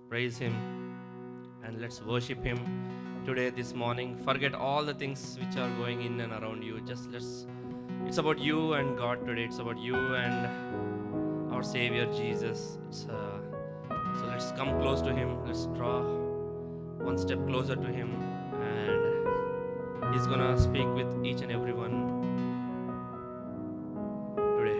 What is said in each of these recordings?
praise Him and let's worship Him today, this morning. Forget all the things which are going in and around you. Just let's, it's about you and God today. It's about you and our Savior Jesus. So let's come close to Him. Let's draw one step closer to Him, and He's gonna speak with each and every one today.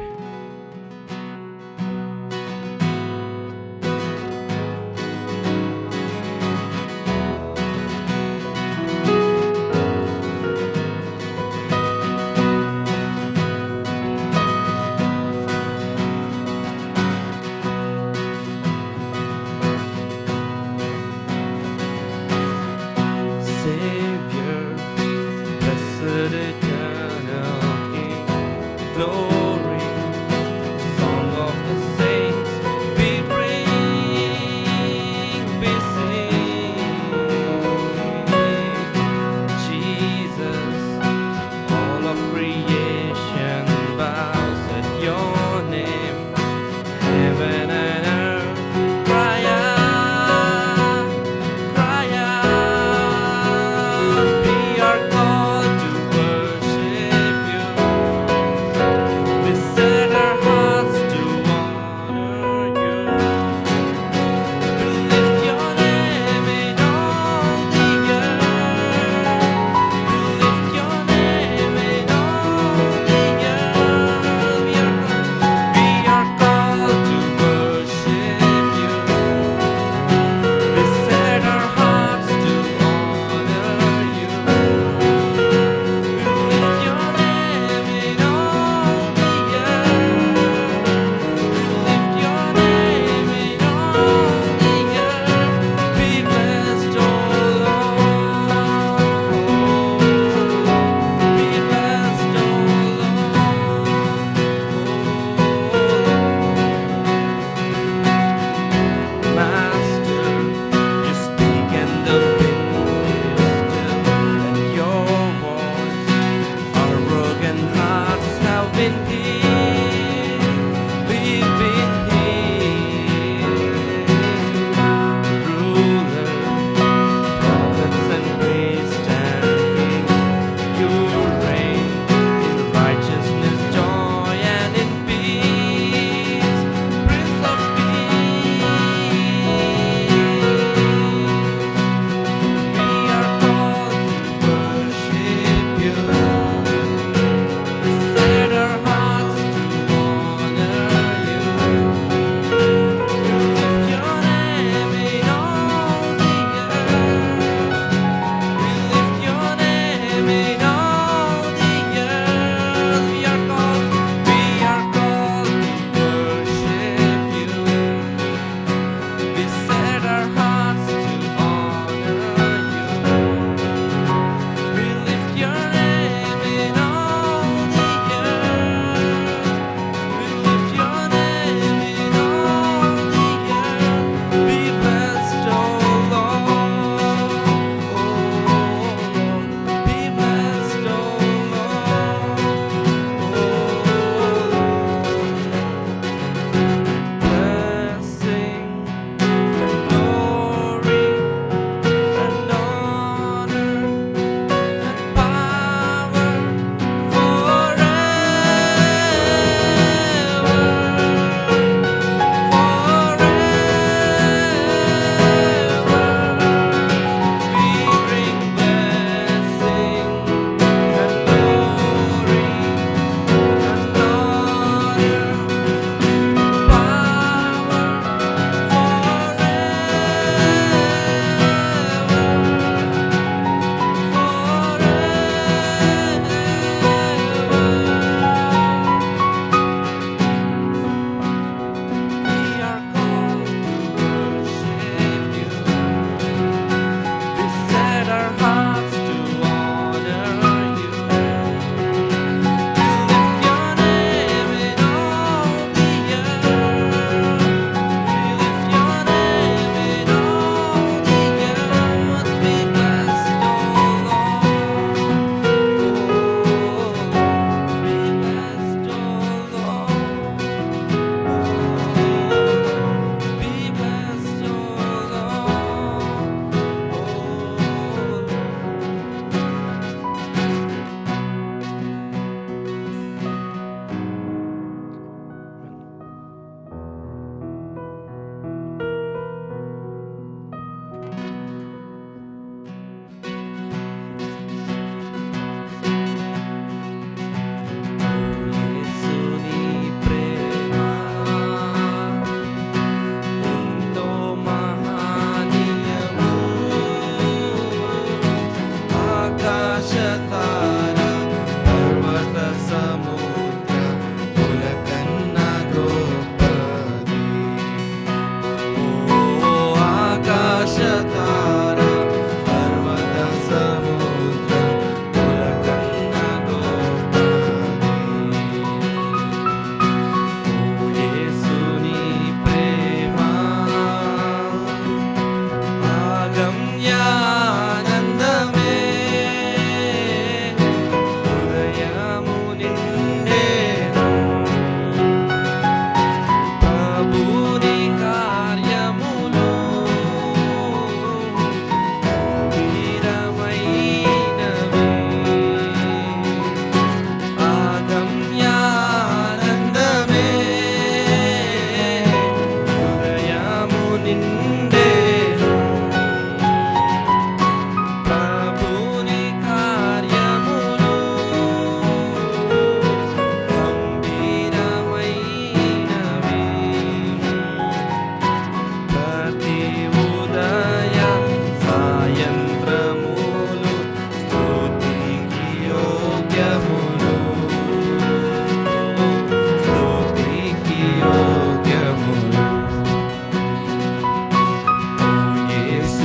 Savior, blessed eternal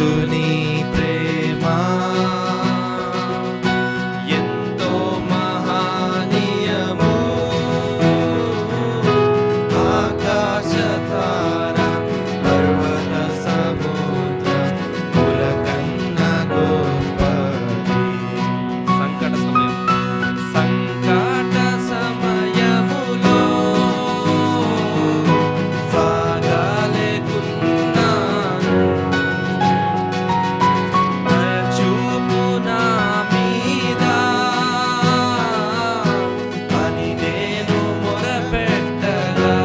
యేసుని ప్రేమ ఎంతో మహనీయము. ఆకాశ తార పర్వత సముద్రముల కన్నా గొప్పది. సంకట సమయములో సాగలేకున్నాను. దయచూపు నా మీద అని నేను మొరపెట్టగా,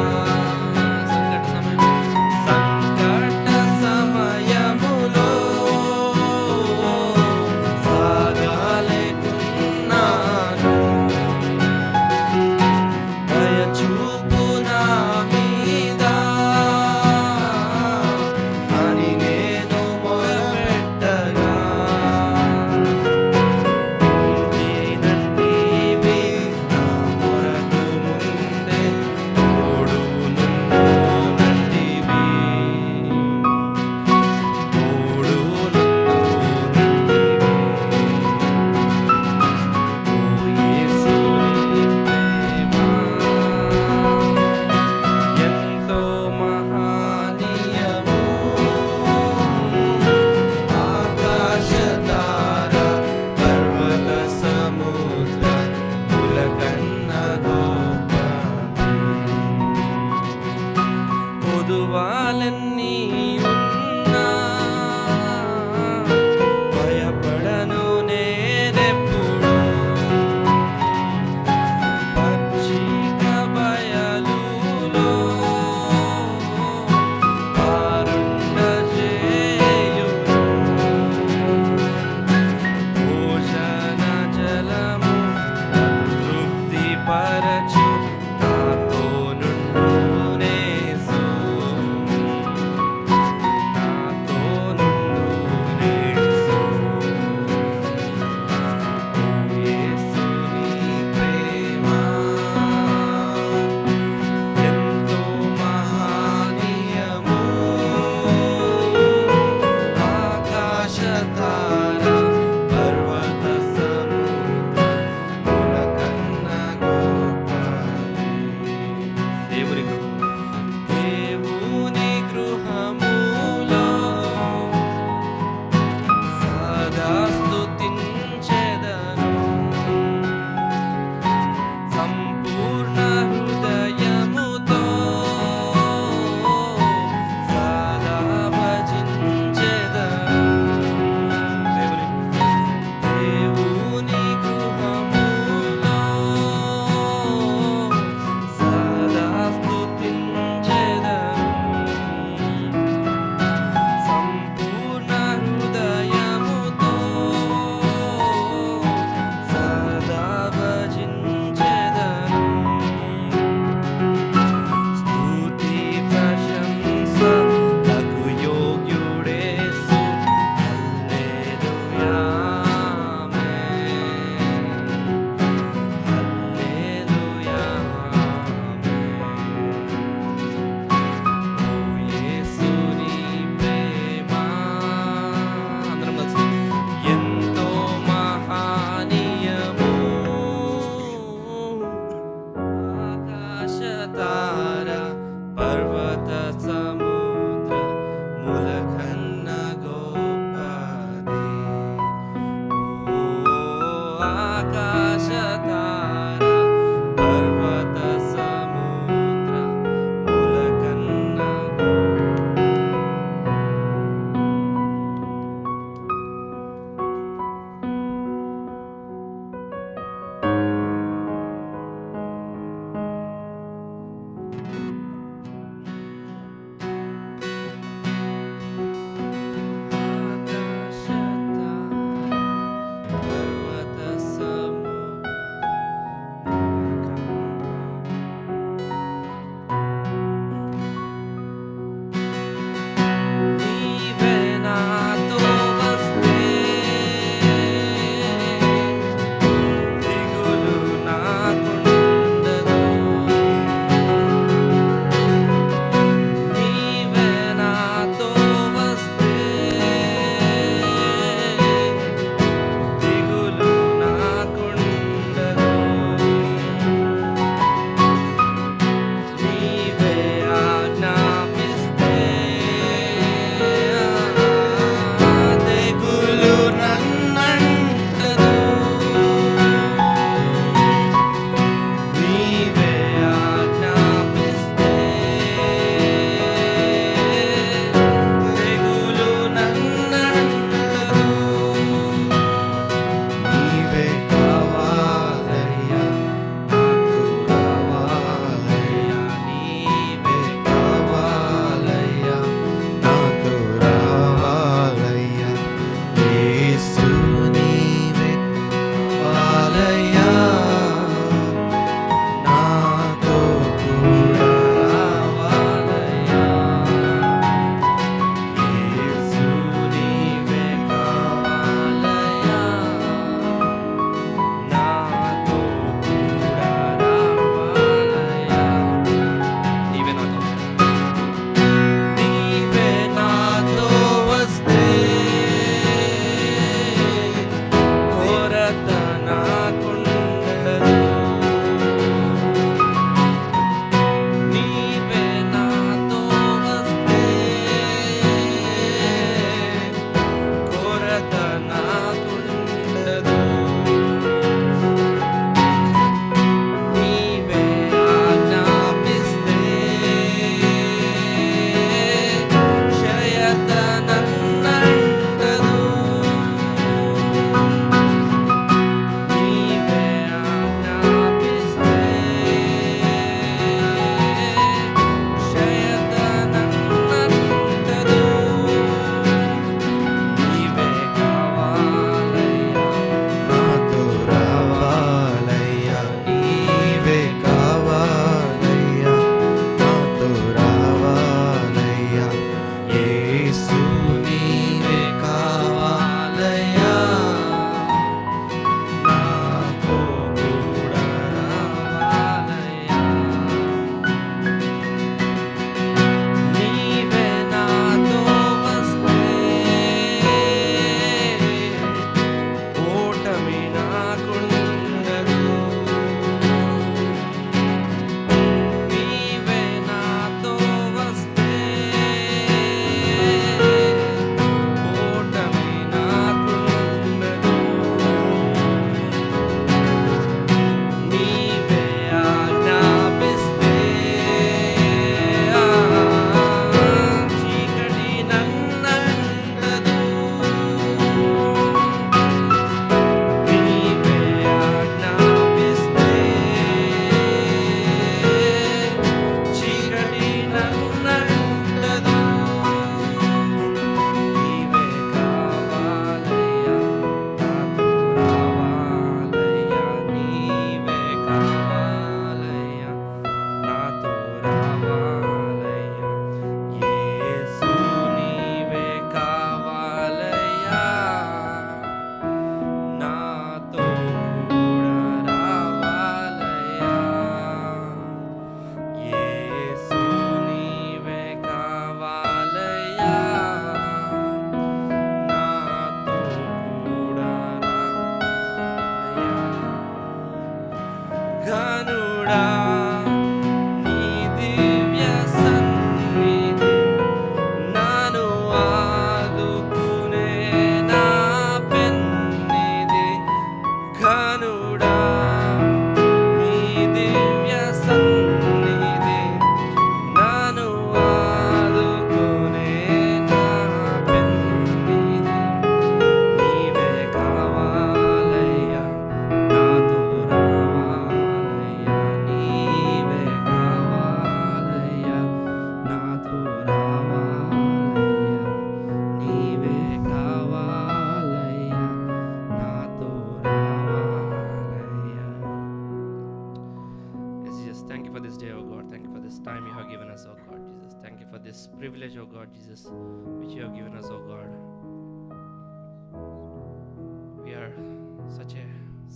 సంకట సమయములో సాగలేకున్నాను. దయచూపు నా మీద అని నేను మొరపెట్టగా, వింటినంటివి నా మొరకు ముందే తోడునుండునంటివి. ఓ యేసుని ప్రేమ ఎంతో మహనీయము. ఆకాశ తార పర్వత సముద్రముల కన్నా గొప్పది. పొదువాలన్నీ ఉన్నా భయపడను నేనెప్పుడు. పచ్చిక బయలులో పారుండజేయును. భోజన జలము తృప్తిపరచు నాతో నుండునేసు. నాతో నుండునేసు. ఓ యేసుని ప్రేమ ఎంతో మహనీయము. ఆకాశ తార పర్వత సముద్రముల కన్నా గొప్పది. దేవుని గృహములో సదా స్తుతించెదను. సంపూర్ణ హృదయముతో సదా భజించెదను. దేవుని గృహములో సదా స్తుతించెదను. సంపూర్ణ హృదయముతో సదా భజించెదను. స్తుతి ప్రశంసలకు యోగ్యుడేసు. హల్లెలూయా ఆమేన్. హల్లెలూయా ఆమేన్. ఓ యేసుని ప్రేమ అందరం కలిసి ఎంతో మహనీయము. ఆకాశ తార పర్వత సముద్రముల కన్నా గొప్పది. ఓ ఆకాశ తార పర్వత సముద్రముల కన్నా which you have given us, O God. We are such a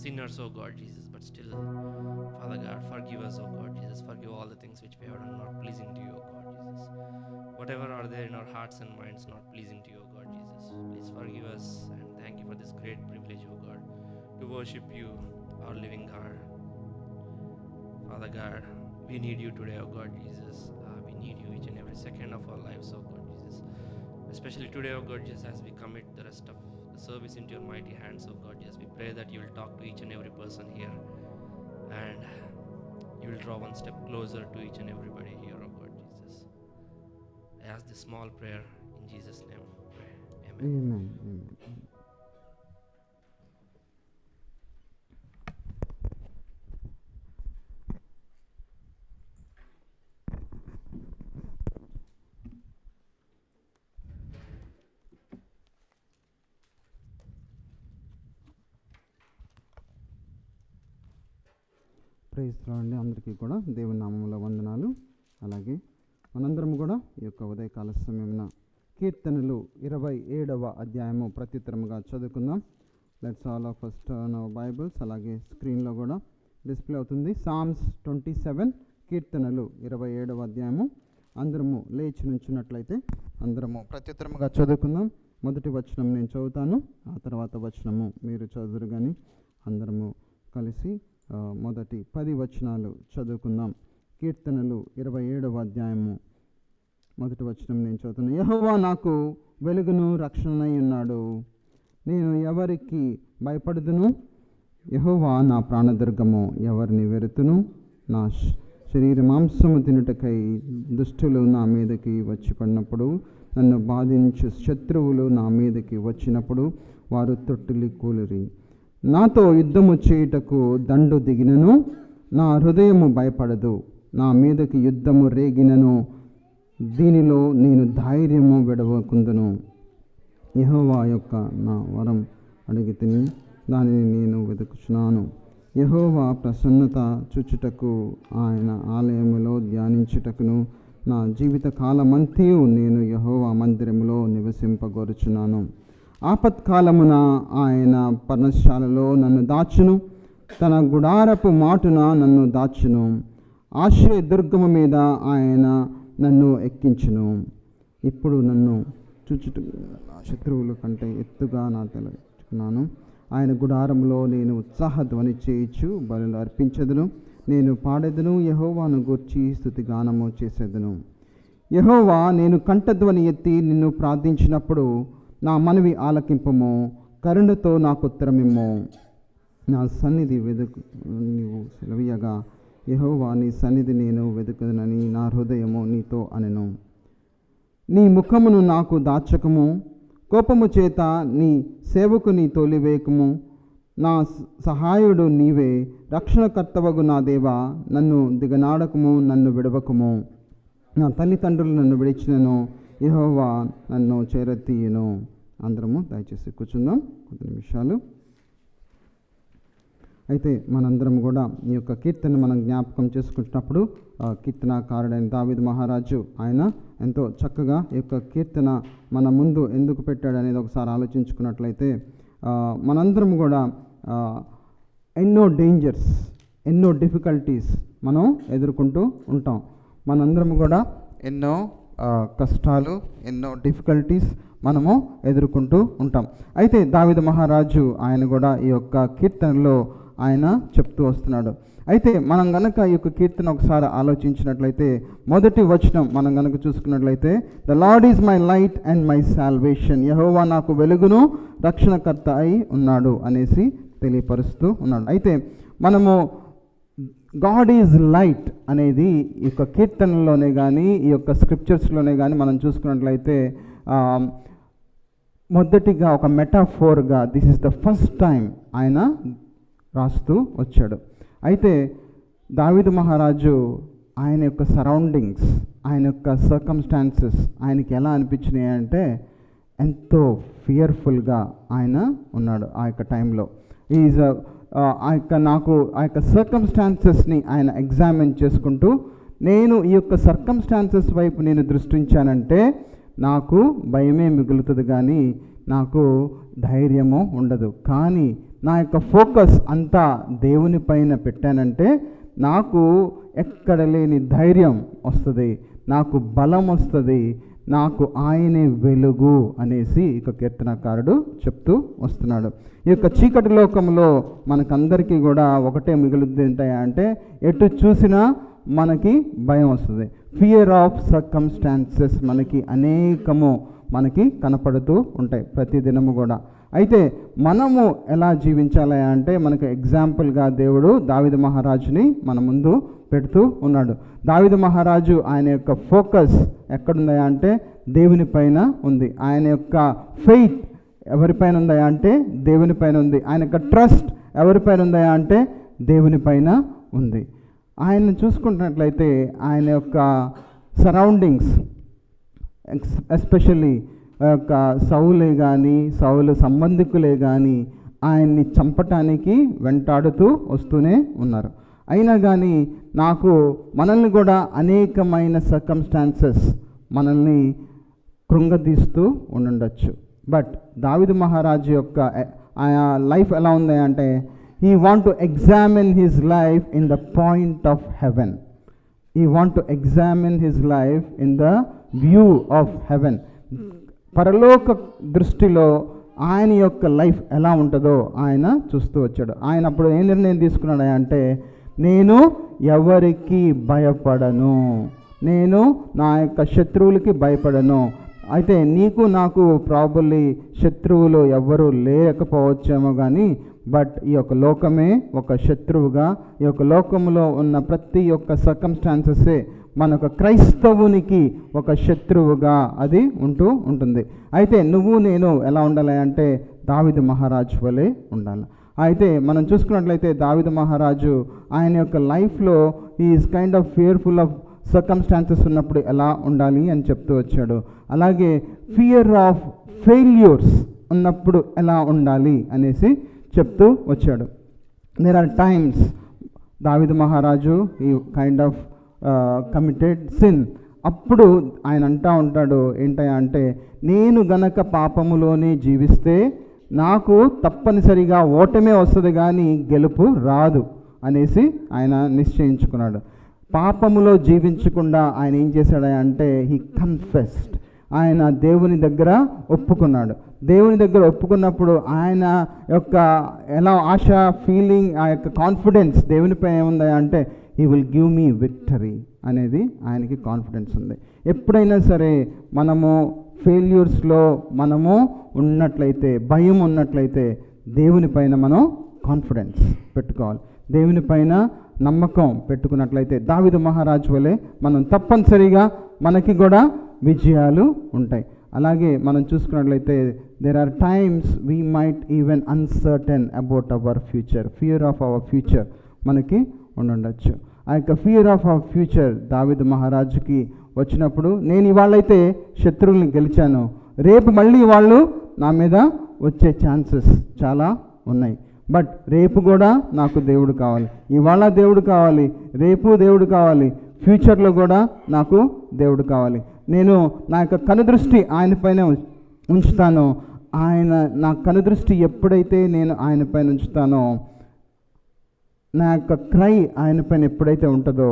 sinners, O God Jesus, but still, Father God, forgive us, O God Jesus. Forgive all the things which we have done not pleasing to you, O God Jesus. Whatever are there in our hearts and minds not pleasing to you, O God Jesus, please forgive us, and thank you for this great privilege, O God, to worship you, our living God. Father God, we need you today, O God Jesus. We need you each and every second of our lives, O God Jesus. Especially today, O God Jesus, as we commit the rest of the service into your mighty hands, O God Jesus. We pray that you will talk to each and every person here, and you will draw one step closer to each and everybody here, O God Jesus. I ask this small prayer in Jesus' name. Pray. Amen. Amen. Praise lord, అందరికీ కూడా దేవుని నామములో వందనాలు. అలాగే మనందరం కూడా ఈ యొక్క ఉదయకాల సమయమున కీర్తనలు 27వ అధ్యాయము ప్రత్యుత్తరముగా చదువుకుందాం. Let's all of us turn our Bibles. అలాగే స్క్రీన్లో కూడా డిస్ప్లే అవుతుంది. సామ్స్ 27, కీర్తనలు 27వ అధ్యాయము. అందరము లేచి నుంచున్నట్లయితే అందరము ప్రత్యుత్తరముగా చదువుకుందాం. మొదటి వచనం నేను చదువుతాను, ఆ తర్వాత వచనము మీరు చదువురు కానీ అందరము కలిసి మొదటి 10 వచనాలు చదువుకుందాం. కీర్తనలు 27వ అధ్యాయము మొదటి వచనం నేను చదువుతున్నాను. యెహోవా నాకు వెలుగును రక్షణై ఉన్నాడు, నేను ఎవరికి భయపడదును? యెహోవా నా ప్రాణదుర్గము, ఎవరిని వెరుతును? నా శరీర మాంసము తినుటకై దుష్టులు నా మీదకి వచ్చి పడినప్పుడు, నన్ను బాధించు శత్రువులు నా మీదకి వచ్చినప్పుడు వారు తొట్టిల్లి కూలిరి. నాతో యుద్ధము చేయుటకు దండు దిగినను నా హృదయము భయపడదు. నా మీదకి యుద్ధము రేగినను దీనిలో నేను ధైర్యము విడవకుందును. యెహోవా యొక్క నా వరం అడిగి తిని దానిని నేను వెతుకుచున్నాను. యెహోవా ప్రసన్నత చూచుటకు, ఆయన ఆలయములో ధ్యానించుటకును నా జీవిత కాలమంతయు నేను యెహోవా మందిరములో నివసింపగోరుచున్నాను. ఆపత్కాలమున ఆయన పర్ణశాలలో నన్ను దాచును, తన గుడారపు మాటున నన్ను దాచును. ఆశ్రయ దుర్గము మీద ఆయన నన్ను ఎక్కించును. ఇప్పుడు నన్ను చూచుట శత్రువుల కంటే ఎత్తుగా నా తల ఎత్తుకున్నాను. ఆయన గుడారంలో నేను ఉత్సాహధ్వని చేయించు బలులు అర్పించెదను. నేను పాడెదను, యెహోవాను గూర్చి స్తుతిగానము చేసేదను. యెహోవా, నేను కంఠధ్వని ఎత్తి నిన్ను ప్రార్థించినప్పుడు నా మనవి ఆలకింపము, కరుణతో నాకు ఉత్తరమిమ్ము. నా సన్నిధి వెతుకు నీవు సెలవీయగా, యెహోవా నీ సన్నిధి నేను వెతుకుదనని నా హృదయము నీతో అనెను. నీ ముఖమును నాకు దాచకము, కోపము చేత నీ సేవకుని తోలివేయకము. నా సహాయుడు నీవే, రక్షణకర్తవగు నా దేవా, నన్ను దిగనాడకము, నన్ను విడవకము. నా తల్లిదండ్రులు నన్ను విడిచినను, యెహోవా నన్ను చేరతీయును. అందరము దయచేసి కూర్చుందాం కొద్ది నిమిషాలు. అయితే మనందరం కూడా ఈ యొక్క కీర్తన మనం జ్ఞాపకం చేసుకుంటున్నప్పుడు కీర్తనకారుడైన దావీదు మహారాజు ఆయన ఎంతో చక్కగా ఈ యొక్క కీర్తన మన ముందు ఎందుకు పెట్టాడు అనేది ఒకసారి ఆలోచించుకున్నట్లయితే మనందరం కూడా ఎన్నో డేంజర్స్, ఎన్నో డిఫికల్టీస్ మనం ఎదుర్కొంటూ ఉంటాం. మనందరం కూడా ఎన్నో కష్టాలు, ఎన్నో డిఫికల్టీస్ మనము ఎదుర్కొంటూ ఉంటాం. అయితే దావీదు మహారాజు ఆయన కూడా ఈ యొక్క కీర్తనలో ఆయన చెప్తూ వస్తున్నాడు. అయితే మనం గనక ఈ యొక్క కీర్తన ఒకసారి ఆలోచించినట్లయితే మొదటి వచనం మనం గనక చూసుకున్నట్లయితే, the Lord is my light and my salvation, Jehovah నాకు వెలుగును రక్షణకర్త అయి ఉన్నాడు అనేసి తెలియపరుస్తూ ఉన్నాడు. అయితే మనము గాడ్ ఈజ్ లైట్ అనేది ఈ యొక్క కీర్తనలోనే కానీ ఈ యొక్క స్క్రిప్చర్స్లోనే కానీ మనం చూసుకున్నట్లయితే మొదటిగా ఒక మెటాఫోర్గా this is the first time ఆయన రాస్తూ వచ్చాడు. అయితే దావీదు మహారాజు ఆయన యొక్క సరౌండింగ్స్, ఆయన యొక్క సర్కమ్స్టాన్సెస్ ఆయనకి ఎలా అనిపించినాయి అంటే ఎంతో ఫియర్ఫుల్గా ఆయన ఉన్నాడు ఆ యొక్క టైంలో. ఈజ్ ఆ యొక్క సర్కమ్స్టాన్సెస్ని ఆయన ఎగ్జామిన్ చేసుకుంటూ, నేను ఈ యొక్క సర్కమ్స్టాన్సెస్ వైపు నేను దృష్టించానంటే నాకు భయమే మిగులుతుంది కానీ నాకు ధైర్యము ఉండదు. కానీ నా యొక్క ఫోకస్ అంతా దేవుని పైన పెట్టానంటే నాకు ఎక్కడ లేని ధైర్యం వస్తుంది, నాకు బలం వస్తుంది, నాకు ఆయనే వెలుగు అనేసి ఇక కీర్తనకారుడు చెప్తూ వస్తున్నాడు. ఈ యొక్క చీకటి లోకంలో మనకందరికీ కూడా ఒకటే మిగులుద్ది ఏంటంటే ఎటు చూసినా మనకి భయం వస్తుంది. ఫియర్ ఆఫ్ సర్కమ్స్టాన్సెస్ మనకి అనేకము మనకి కనపడుతూ ఉంటాయి ప్రతిదినము కూడా. అయితే మనము ఎలా జీవించాలి అంటే మనకు ఎగ్జాంపుల్గా దేవుడు దావీదు మహారాజుని మన ముందు పెడుతూ ఉన్నాడు. దావీదు మహారాజు ఆయన యొక్క ఫోకస్ ఎక్కడుందా అంటే దేవుని పైన ఉంది. ఆయన యొక్క ఫెయిత్ ఎవరిపైన ఉందా అంటే దేవుని పైన ఉంది. ఆయన యొక్క ట్రస్ట్ ఎవరిపైన ఉందా అంటే దేవుని పైన ఉంది. ఆయన చూసుకుంటున్నట్లయితే ఆయన యొక్క సరౌండింగ్స్ ఎస్పెషల్లీ యొక్క సౌలే కానీ సౌలు సంబంధికులే కానీ ఆయన్ని చంపటానికి వెంటాడుతూ వస్తూనే ఉన్నారు. అయినా కానీ మనల్ని కూడా అనేకమైన సర్కమ్స్టాన్సెస్ మనల్ని కృంగదీస్తూ ఉండుండొచ్చు. బట్ దావీదు మహారాజు యొక్క లైఫ్ ఎలా ఉంది అంటే he want to examine his life in the point of haven. He want to examine his life in the view of haven. పరలోక దృష్టిలో ఆయన యొక్క లైఫ్ ఎలా ఉంటుందో ఆయన చూస్తూ వచ్చాడు. ఆయన అప్పుడు ఏ నిర్ణయం తీసుకున్నాడు అంటే నేను ఎవరికి భయపడను, నేను నా యొక్క శత్రువులకి భయపడను. అయితే నీకు నాకు ప్రాబబ్లీ శత్రువులు ఎవ్వరూ లేకపోవచ్చేమో కానీ బట్ ఈ యొక్క లోకమే ఒక శత్రువుగా, ఈ యొక్క లోకంలో ఉన్న ప్రతి ఒక్క సర్కమ్స్టాన్సెసే మనకు క్రైస్తవునికి ఒక శత్రువుగా అది ఉంటూ ఉంటుంది. అయితే నువ్వు నేను ఎలా ఉండాలి అంటే దావీదు మహారాజు వలె ఉండాలి. అయితే మనం చూసుకున్నట్లయితే దావీదు మహారాజు ఆయన యొక్క లైఫ్లో is kind of fearful of circumstances ఉన్నప్పుడు ఎలా ఉండాలి అని చెప్తూ వచ్చాడు. అలాగే ఫియర్ ఆఫ్ ఫెయిల్యూర్స్ ఉన్నప్పుడు ఎలా ఉండాలి అనేసి చెప్తూ వచ్చాడు. దేర్ ఆర్ టైమ్స్ దావీదు మహారాజు ఈ కైండ్ ఆఫ్ కమిటెడ్ సిన్. అప్పుడు ఆయన అంటూ ఉంటాడు ఏంటంటే నేను గనక పాపములోనే జీవిస్తే నాకు తప్పనిసరిగా ఓటమే వస్తుంది కానీ గెలుపు రాదు అనేసి ఆయన నిశ్చయించుకున్నాడు. పాపములో జీవించకుండా ఆయన ఏం చేశాడు అంటే హీ కన్ఫెస్డ్. ఆయన దేవుని దగ్గర ఒప్పుకున్నాడు. దేవుని దగ్గర ఒప్పుకున్నప్పుడు ఆయన యొక్క ఎలా ఆశ ఫీలింగ్ ఆ యొక్క కాన్ఫిడెన్స్ దేవునిపై ఏముంది అంటే he will give me victory అనేది ఆయనకి కాన్ఫిడెన్స్ ఉంది. ఎప్పుడైనా సరే మనము ఫెయిల్యూర్స్లో మనము ఉన్నట్లయితే, భయం ఉన్నట్లయితే దేవుని పైన మనం కాన్ఫిడెన్స్ పెట్టుకోవాలి. దేవుని పైన నమ్మకం పెట్టుకున్నట్లయితే దావీదు మహారాజు వలె మనం తప్పనిసరిగా మనకి కూడా విజయాలు ఉంటాయి. అలాగే మనం చూసుకున్నట్లయితే there are times we might even uncertain about our future. Fear of our future మనకి ఉండొచ్చు. ఆ యొక్క ఫియర్ ఆఫ్ అవర్ ఫ్యూచర్ దావీదు మహారాజుకి వచ్చినప్పుడు నేను ఇవాళైతే శత్రువుల్ని గెలిచాను, రేపు మళ్ళీ వాళ్ళు నా మీద వచ్చే ఛాన్సెస్ చాలా ఉన్నాయి. బట్ రేపు కూడా నాకు దేవుడు కావాలి, ఇవాళ దేవుడు కావాలి, రేపు దేవుడు కావాలి, ఫ్యూచర్లో కూడా నాకు దేవుడు కావాలి. నేను నా యొక్క కనుదృష్టి ఆయన పైన ఉంచుతాను. ఆయన నా కనుదృష్టి ఎప్పుడైతే నేను ఆయన పైన ఉంచుతానో, నా యొక్క క్రై ఆయన పైన ఎప్పుడైతే ఉంటుందో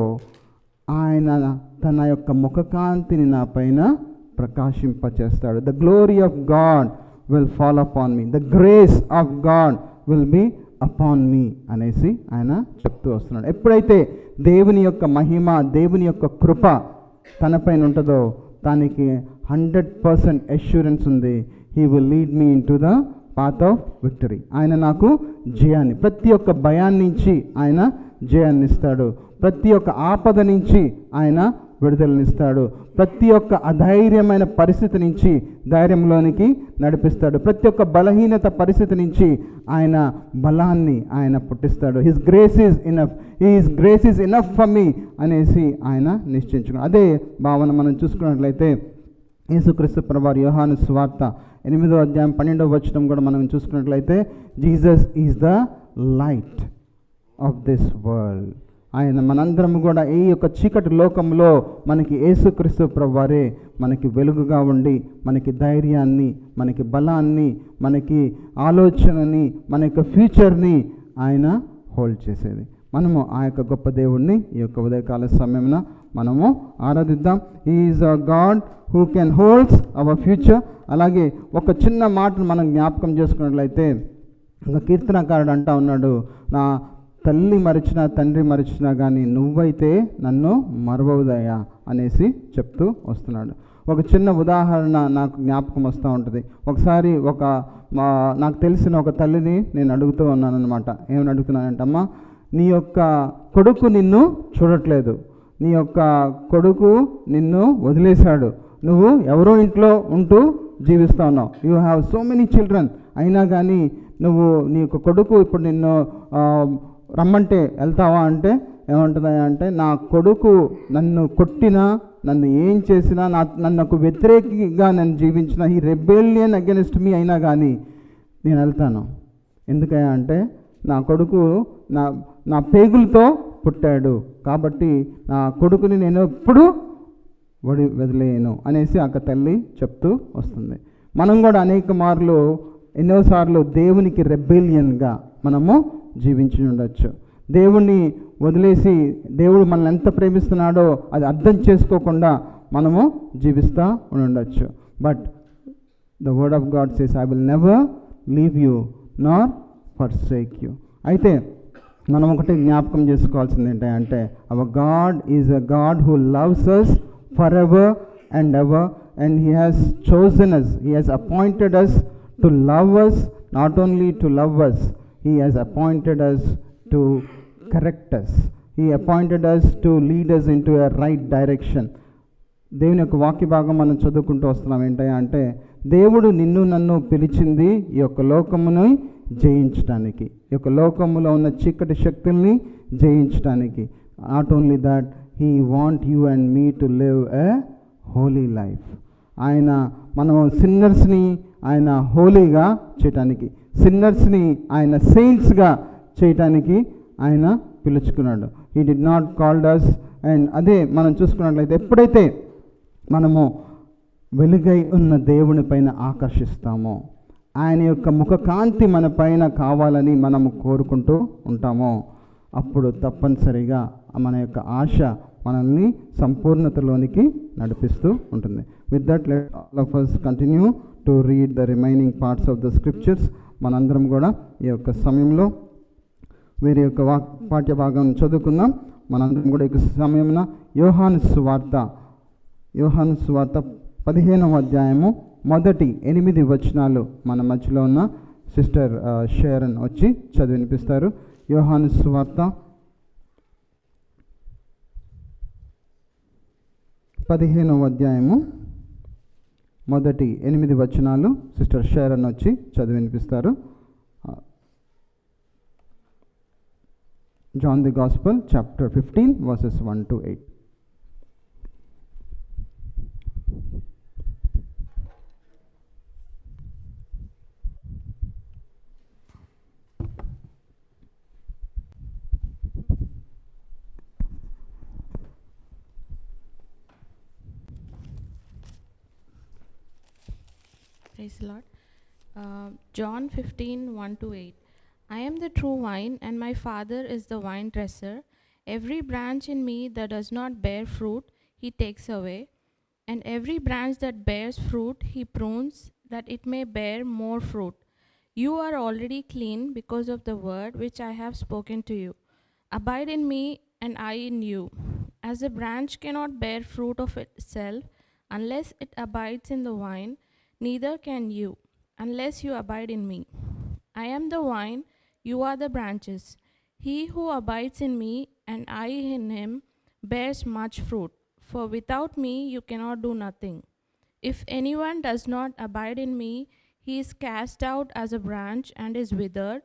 ఆయన తన యొక్క ముఖకాంతిని నా పైన ప్రకాశింపచేస్తాడు. The glory of God will fall upon me, the grace of God will be upon me అనేసి ఆయన చెప్తూ వస్తున్నాడు. ఎప్పుడైతే దేవుని యొక్క మహిమ, దేవుని యొక్క కృప తన పైన ఉంటుందో దానికి 100% అష్యూరెన్స్ ఉంది. He will lead me in to the path of victory. ఆయన నాకు జయాన్ని, ప్రతి ఒక్క భయాన్ని నుంచి ఆయన జయాన్ని ఇస్తాడు. ప్రతి ఒక్క ఆపద నుంచి ఆయన విడుదలనిస్తాడు. ప్రతి ఒక్క అధైర్యమైన పరిస్థితి నుంచి ధైర్యంలోనికి నడిపిస్తాడు. ప్రతి ఒక్క బలహీనత పరిస్థితి నుంచి ఆయన బలాన్ని ఆయన పుట్టిస్తాడు. His grace is enough for me అనేసి ఆయన నిశ్చయించుకున్నాడు. అదే భావన మనం చూసుకున్నట్లయితే యేసుక్రీస్తు ప్రభువారు యోహాను సువార్త 8వ అధ్యాయం 12వ వచనం కూడా మనం చూసుకున్నట్లయితే Jesus is the light of this world. ఆయన మనందరం కూడా ఈ యొక్క చీకటి లోకంలో మనకి యేసుక్రీస్తు ప్రభువారే మనకి వెలుగుగా ఉండి మనకి ధైర్యాన్ని, మనకి బలాన్ని, మనకి ఆలోచనని, మన యొక్క ఫ్యూచర్ని ఆయన హోల్డ్ చేసేది. మనము ఆ యొక్క గొప్ప దేవుణ్ణి ఈ యొక్క ఉదయకాల సమయంలో మనము ఆరాధిద్దాం. He is a God who can holds our future. అలాగే ఒక చిన్న మాటను మనం జ్ఞాపకం చేసుకున్నట్లయితే ఒక కీర్తనకారుడు అంటా ఉన్నాడు, నా తల్లి మరిచినా తండ్రి మరిచినా కానీ నువ్వైతే నన్ను మరవవుదయ్యా అనేసి చెప్తూ వస్తున్నాడు. ఒక చిన్న ఉదాహరణ నాకు జ్ఞాపకం వస్తూ ఉంటుంది. ఒకసారి నాకు తెలిసిన ఒక తల్లిని నేను అడుగుతూ ఉన్నాను అనమాట. ఏమని అడుగుతున్నానంటే, అమ్మ నీ యొక్క కొడుకు నిన్ను చూడట్లేదు, నీ యొక్క కొడుకు నిన్ను వదిలేశాడు, నువ్వు ఎవరో ఇంట్లో ఉంటూ జీవిస్తూ ఉన్నావు, you have so many children, అయినా కానీ నువ్వు నీ యొక్క కొడుకు ఇప్పుడు నిన్ను రమ్మంటే వెళ్తావా అంటే ఏమంటుందా అంటే, నా కొడుకు నన్ను కొట్టినా, నన్ను ఏం చేసినా, నన్ను వ్యతిరేకిగా నన్ను జీవించిన ఈ రెబెలియన్ అగెనిస్ట్ మీ అయినా కానీ నేను వెళ్తాను. ఎందుకయ్యా అంటే నా కొడుకు నా పేగులతో పుట్టాడు కాబట్టి నా కొడుకుని నేను ఎప్పుడు వదిలేయను అనేసి ఆ తల్లి చెప్తూ వస్తుంది. మనం కూడా అనేక మార్లు ఎన్నోసార్లు దేవునికి రెబెలియన్గా మనము జీవించి ఉండొచ్చు. దేవుణ్ణి వదిలేసి దేవుడు మనల్ని ఎంత ప్రేమిస్తున్నాడో అది అర్థం చేసుకోకుండా మనము జీవిస్తూ ఉండొచ్చు. But the word of God says, I will never leave you nor forsake you. అయితే మనం ఒకటి జ్ఞాపకం చేసుకోవాల్సింది ఏంటంటే, our God is a God who loves us for ever and ever, and he has chosen us, he has appointed us to love us, not only to love us, he has appointed us to correct us, he appointed us to lead us into a right direction. దేవుని యొక్క వాక్య భాగం మనం చదువుకుంటూ వస్తున్నాం. ఏంటంటే, దేవుడు నిన్ను నన్ను పిలిచింది ఈ యొక్క లోకమును జయించడానికి, ఈ యొక్క లోకములో ఉన్న చీకటి శక్తుల్ని జయించడానికి. Not only that, he want you and me to live a Holi life. ఆయన మనం సిన్నర్స్ని ఆయన హోలీగా చేయటానికి, సిన్నర్స్ని ఆయన సెయింట్స్గా చేయటానికి ఆయన పిలుచుకున్నాడు. He did not called us. And అదే మనం చూసుకున్నట్లయితే, ఎప్పుడైతే మనము వెలుగై ఉన్న దేవుని పైన ఆకర్షిస్తామో, ఆయన యొక్క ముఖకాంతి మన పైన కావాలని మనము కోరుకుంటూ ఉంటామో, అప్పుడు తప్పనిసరిగా మన యొక్క ఆశ మనల్ని సంపూర్ణతలోనికి నడిపిస్తూ ఉంటుంది. With that let all of us continue to read the remaining parts of the scriptures. మనందరం కూడా ఈ యొక్క సమయంలో వీరి యొక్క పాఠ్య భాగం చదువుకుందాం. మనందరం కూడా ఈ సమయంలో యోహాను సువార్త 15వ అధ్యాయము మొదటి 8 వచనాలు మన మధ్యలో ఉన్న సిస్టర్ షేరన్ వచ్చి చదివి వినిపిస్తారు. యోహాను సువార్త 15వ అధ్యాయము మొదటి 8 వచనాలు సిస్టర్ షేరన్ వచ్చి చదివి వినిపిస్తారు. John the Gospel, chapter 15, verses 1 to 8. Praise the Lord. John 15, 1 to 8. I am the true vine, and my Father is the vine dresser. Every branch in me that does not bear fruit, he takes away. And every branch that bears fruit, he prunes, that it may bear more fruit. You are already clean because of the word which I have spoken to you. Abide in me, and I in you. As a branch cannot bear fruit of itself unless it abides in the vine, neither can you, unless you abide in me. I am the vine, you are the branches. He who abides in me and I in him bears much fruit, for without me you cannot do nothing. If anyone does not abide in me, he is cast out as a branch and is withered,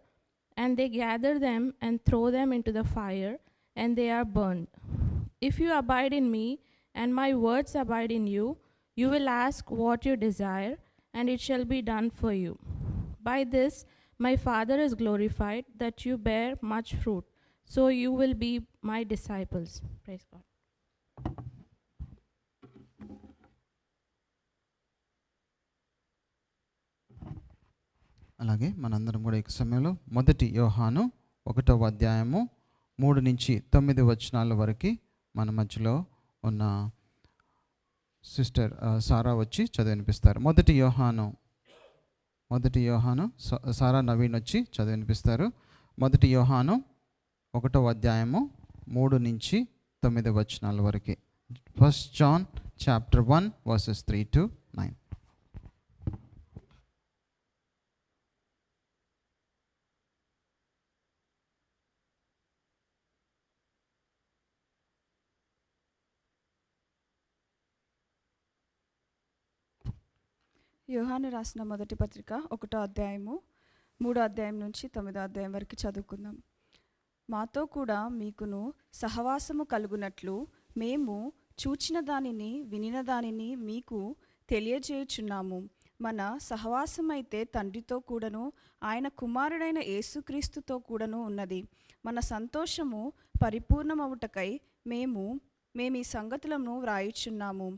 and they gather them and throw them into the fire, and they are burned. If you abide in me and my words abide in you, you will ask what you desire, and it shall be done for you. By this my Father is glorified, that you bear much fruit, So you will be my disciples. Praise God. అలాగే మనందరం కూడా ఈ సమయంలో 1 యోహాను 1వ అధ్యాయము 3 నుంచి 9 వచనాల వరకు మన మధ్యలో ఉన్న సిస్టర్ సారా వచ్చి చదివినిపిస్తారు. 1 యోహాను సారా నవీన్ వచ్చి చదివినిపిస్తారు. 1 యోహాను 1వ అధ్యాయము 3 నుంచి 9 వచనాల వరకు. 1 John chapter 1 verses 3 to 9. యోహాను రాసిన మొదటి పత్రిక 1వ అధ్యాయము 3వ అధ్యాయం నుంచి 9వ అధ్యాయం వరకు చదువుకుందాం. మాతో కూడా మీకును సహవాసము కలుగునట్లు మేము చూచిన దానిని వినిన దానిని మీకు తెలియజేయుచున్నాము. మన సహవాసం అయితే తండ్రితో కూడాను ఆయన కుమారుడైన యేసుక్రీస్తుతో కూడాను ఉన్నది. మన సంతోషము పరిపూర్ణమవుటకై మేము ఈ సంగతులను వ్రాయుచున్నాము.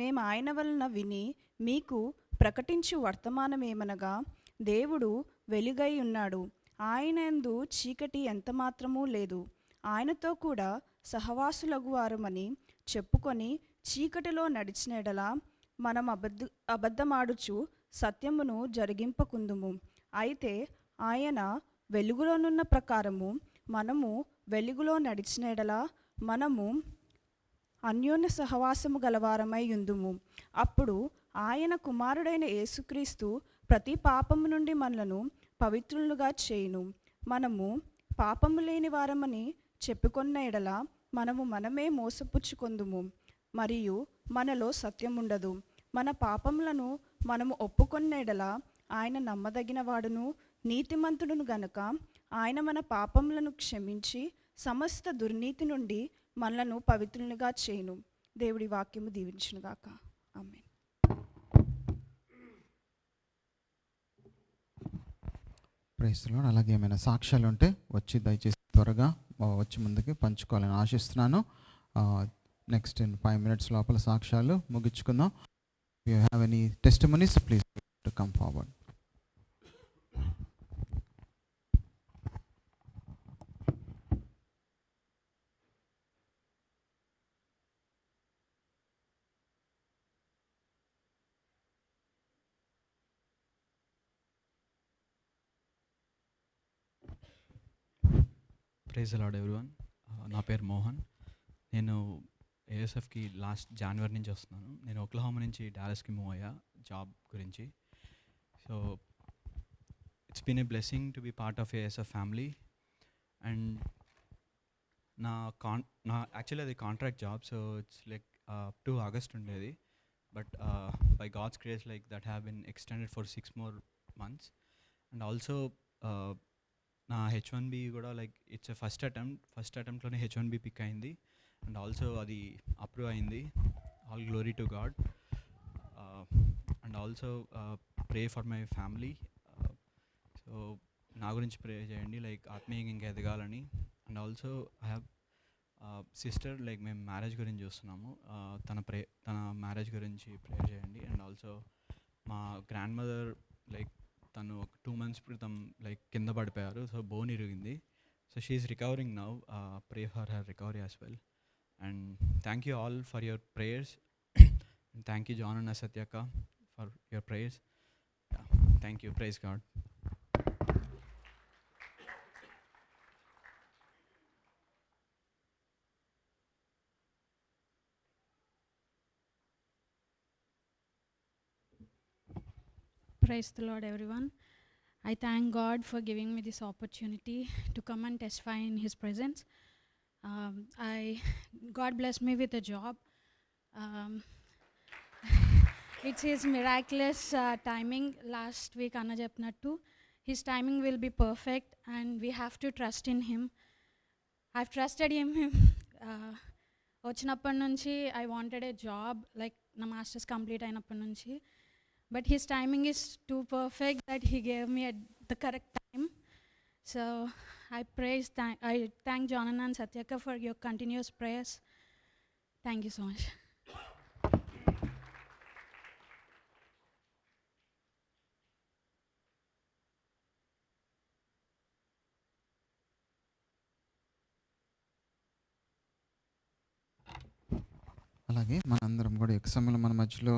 మేము ఆయన వలన విని మీకు ప్రకటించు వర్తమానమేమనగా, దేవుడు వెలుగై ఉన్నాడు, ఆయన యందు చీకటి ఎంతమాత్రమూ లేదు. ఆయనతో కూడా సహవాసులగు వారమని చెప్పుకొని చీకటిలో నడిచిన ఎడల మనం అబద్ధమాడుచు సత్యమును జరిగింపకుందుము. అయితే ఆయన వెలుగులోనున్న ప్రకారము మనము వెలుగులో నడిచిన ఎడల మనము అన్యోన్య సహవాసము గలవారమై ఉందుము. అప్పుడు ఆయన కుమారుడైన యేసుక్రీస్తు ప్రతి పాపము నుండి మనలను పవిత్రులుగా చేయును. మనము పాపము లేని వారమని చెప్పుకొన్న ఎడల మనము మనమే మోసపుచ్చుకొందుము, మరియు మనలో సత్యముండదు. మన పాపములను మనము ఒప్పుకొన్న ఎడల ఆయన నమ్మదగిన వాడును నీతిమంతుడును గనుక ఆయన మన పాపములను క్షమించి సమస్త దుర్నీతి నుండి మనలను పవిత్రులుగా చేయును. దేవుడి వాక్యము దీవించునుగాక. ఆమేన్. Praise the Lord. అలాగే ఏమైనా సాక్ష్యాలు ఉంటే వచ్చి దయచేసి త్వరగా వచ్చి ముందుకి పంచుకోవాలని ఆశిస్తున్నాను. నెక్స్ట్ ఇన్ 5 minutes లోపల సాక్ష్యాలు ముగించుకుందాం. You have any testimonies please to come forward. Praise the Lord everyone. నా పేరు మోహన్. నేను ఏఎస్ఎఫ్కి లాస్ట్ జనవరి నుంచి వస్తున్నాను. నేను ఓక్లహోమా నుంచి డాలస్కి మూవ్ అయ్యా జాబ్ గురించి. So it's been a blessing to be part of ASF family. And నా యాక్చువల్లీ అది contract job. So it's like up to August ఉండేది. But by God's grace like that have been extended for 6 more months. And also నా H1B కూడా like it's first అటెంప్ట్లోనే H1B pick అయింది. And also అది approve అయింది. All glory to God. And also pray for my family. So నా గురించి pray చేయండి, like ఆత్మీయంగా ఇంకా ఎదగాలని. And also I have sister, like మేము మ్యారేజ్ గురించి చూస్తున్నాము. తన మ్యారేజ్ గురించి ప్రే చేయండి. అండ్ ఆల్సో మా గ్రాండ్ మదర్, లైక్ తను ఒక 2 months క్రితం లైక్ కింద పడిపోయారు. సో బోన్ ఇరిగింది. So she is recovering now. Pray for her recovery as well. And thank you all for your prayers. And thank you John and సత్యక్క for your prayers. Thank you. Praise God. Praise the Lord, everyone. I thank God for giving me this opportunity to come and testify in His presence. God blessed me with a job. It's His miraculous timing. Last week, Anna చెప్పినట్టు His timing will be perfect, and we have to trust in Him. I've trusted Him. వచ్చినప్పటి నుంచి I wanted a job, like నా masters complete అయినప్పటి నుంచి. But His timing is too perfect that He gave me at the correct time. So I thank Jonan and Satyaka for your continuous prayers. Thank you so much. అలాగే మనందరం కూడా ఈ సమయంలో మన మధ్యలో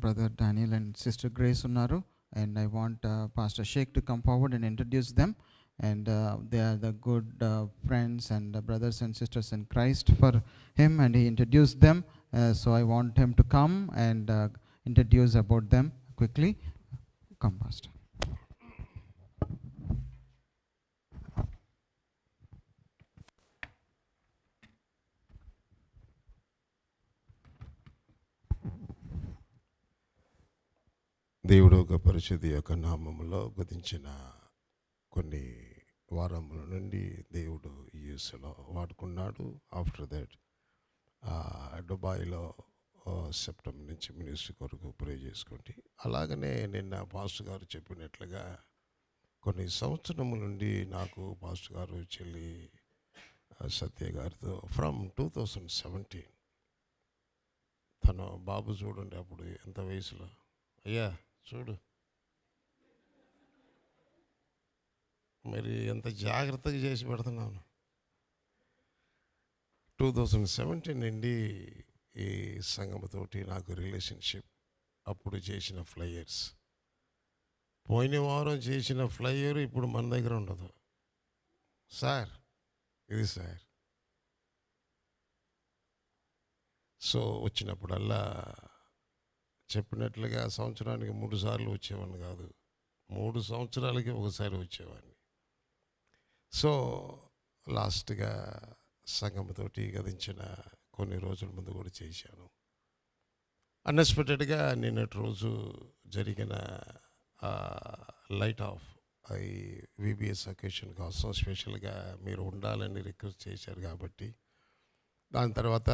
brother Daniel and sister Grace ఉన్నారు. And I want pastor Shaik to come forward and introduce them. And they are the good friends and brothers and sisters in Christ for him, and he introduced them. So I want him to come and introduce about them quickly. Come, Pastor. దేవుడు ఒక పరిశుద్ధి యొక్క నామములో గతించిన కొన్ని వారముల నుండి దేవుడు యూఎస్లో వాడుకున్నాడు. ఆఫ్టర్ దట్ దుబాయ్లో సెప్టెంబర్ నుంచి మినిస్ట్రీ కొరకు ప్రే చేసుకోండి. అలాగనే నిన్న పాస్టర్ గారు చెప్పినట్లుగా కొన్ని సంవత్సరముల నుండి నాకు పాస్టర్ గారు చెల్లి సత్య గారితో ఫ్రమ్ 2017 తన బాబు చూడండి అప్పుడు ఎంత వయసులో అయ్యా చూడు మరి ఎంత జాగ్రత్తగా చేసి పెడుతున్నాను. 2017 నుండి ఈ సంఘముతోటి నాకు రిలేషన్షిప్. అప్పుడు చేసిన ఫ్లైయర్స్, పోయిన వారం చేసిన ఫ్లైయర్ ఇప్పుడు మన దగ్గర ఉండదు. సార్ ఇది సార్. సో వచ్చినప్పుడల్లా చెప్పినట్లుగా సంవత్సరానికి 3 సార్లు వచ్చేవాడిని కాదు, 3 సంవత్సరాలకి ఒకసారి వచ్చేవాడిని. సో లాస్ట్గా సంఘంతోటి గదించిన కొన్ని రోజుల ముందు కూడా చేశాను. అన్ఎక్స్పెక్టెడ్గా నిన్నటి రోజు జరిగిన లైట్ ఆఫ్ ఈ విబిఎస్ అకేషన్ కోసం స్పెషల్గా మీరు ఉండాలని రిక్వెస్ట్ చేశారు కాబట్టి దాని తర్వాత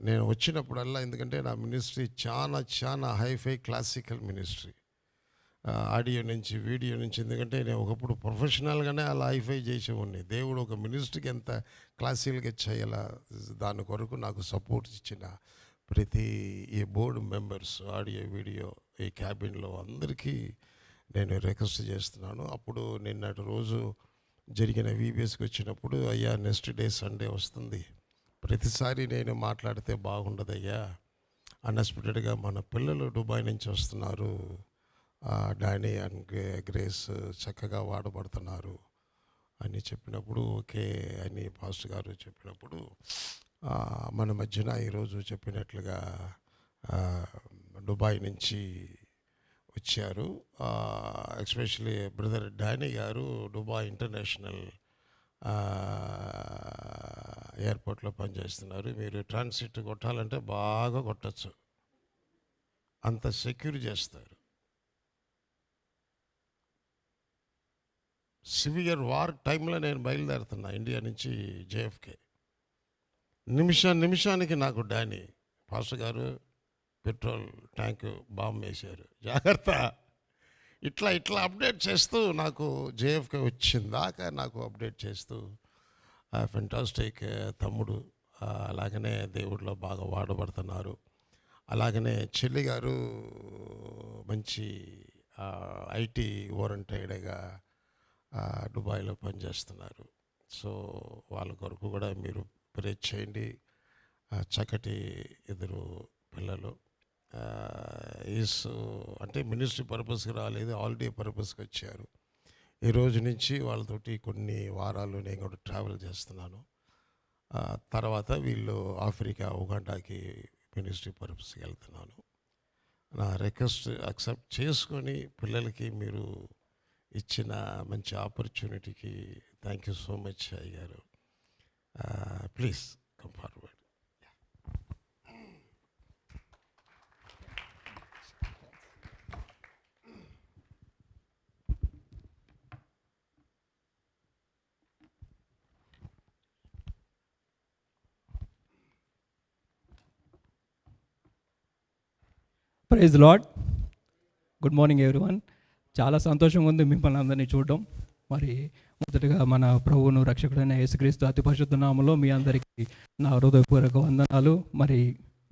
నేను వచ్చినప్పుడల్లా, ఎందుకంటే నా మినిస్ట్రీ చాలా హైఫై క్లాసికల్ మినిస్ట్రీ, ఆడియో నుంచి వీడియో నుంచి. ఎందుకంటే నేను ఒకప్పుడు ప్రొఫెషనల్గానే అలా హైఫై చేసేవాడిని. దేవుడు ఒక మినిస్ట్రీకి ఎంత క్లాసికల్గా చేయాలా దాని కొరకు నాకు సపోర్ట్ ఇచ్చిన ప్రతి ఈ బోర్డు మెంబర్స్, ఆడియో వీడియో ఈ క్యాబిన్లో అందరికీ నేను రిక్వెస్ట్ చేస్తున్నాను. అప్పుడు నిన్నటి రోజు జరిగిన వీబీఎస్కి వచ్చినప్పుడు, అయ్యా నెక్స్ట్ డే సండే వస్తుంది, ప్రతిసారి నేను మాట్లాడితే బాగుండదయ్యా, అన్ఎక్స్పెక్టెడ్గా మన పిల్లలు దుబాయ్ నుంచి వస్తున్నారు, డానీ అండ్ గ్రేస్ చక్కగా వాడబడుతున్నారు అని చెప్పినప్పుడు, ఓకే అని పాస్టర్ గారు చెప్పినప్పుడు మన మధ్యన ఈరోజు చెప్పినట్లుగా దుబాయ్ నుంచి వచ్చారు. ఎస్పెషలీ బ్రదర్ డానీ గారు దుబాయ్ ఇంటర్నేషనల్ ఎయిర్పోర్ట్లో పనిచేస్తున్నారు. మీరు ట్రాన్సిట్ కొట్టాలంటే బాగా కొట్టచ్చు, అంత సెక్యూర్ చేస్తారు. సివియర్ వార్ టైంలో నేను బయలుదేరుతున్నా ఇండియా నుంచి జేఎఫ్కే. నిమిషానికి నాకు డానీ పాస్టర్ గారు పెట్రోల్ ట్యాంకు బాంబు వేశారు, జాగ్రత్త, ఇట్లా అప్డేట్ చేస్తూ నాకు జేఎఫ్కే వచ్చిందాకా నాకు అప్డేట్ చేస్తూ ఫెంటాస్టిక్ తమ్ముడు. అలాగనే దేవుడిలో బాగా వాడబడుతున్నారు. అలాగనే చెల్లి గారు మంచి ఐటీ ఓరియంటెడ్గా దుబాయ్లో పనిచేస్తున్నారు. సో వాళ్ళ కొరకు కూడా మీరు ప్రే చేయండి. చక్కటి 2 పిల్లలు అంటే మినిస్ట్రీ పర్పస్కి రాలేదు, హాలిడే పర్పస్కి వచ్చారు. ఈ రోజు నుంచి వాళ్ళతోటి కొన్ని వారాలు నేను కూడా ట్రావెల్ చేస్తున్నాను. తర్వాత వీళ్ళు ఆఫ్రికా ఉగాండాకి మినిస్ట్రీ పర్పస్కి వెళ్తున్నాను. నా రిక్వెస్ట్ యాక్సెప్ట్ చేసుకొని పిల్లలకి మీరు ఇచ్చిన మంచి ఆపర్చునిటీకి థ్యాంక్ యూ సో మచ్ అయ్యారు. Please come forward. Praise the Lord. Good morning, everyone. చాలా సంతోషంగా ఉంది మిమ్మల్ని అందరినీ చూడడం. మరి మొదటగా మన ప్రభువును రక్షకుడైన యేసుక్రీస్తు అతి పరిశుద్ధ నామములో మీ అందరికీ నా హృదయపూర్వక వందనాలు, మరి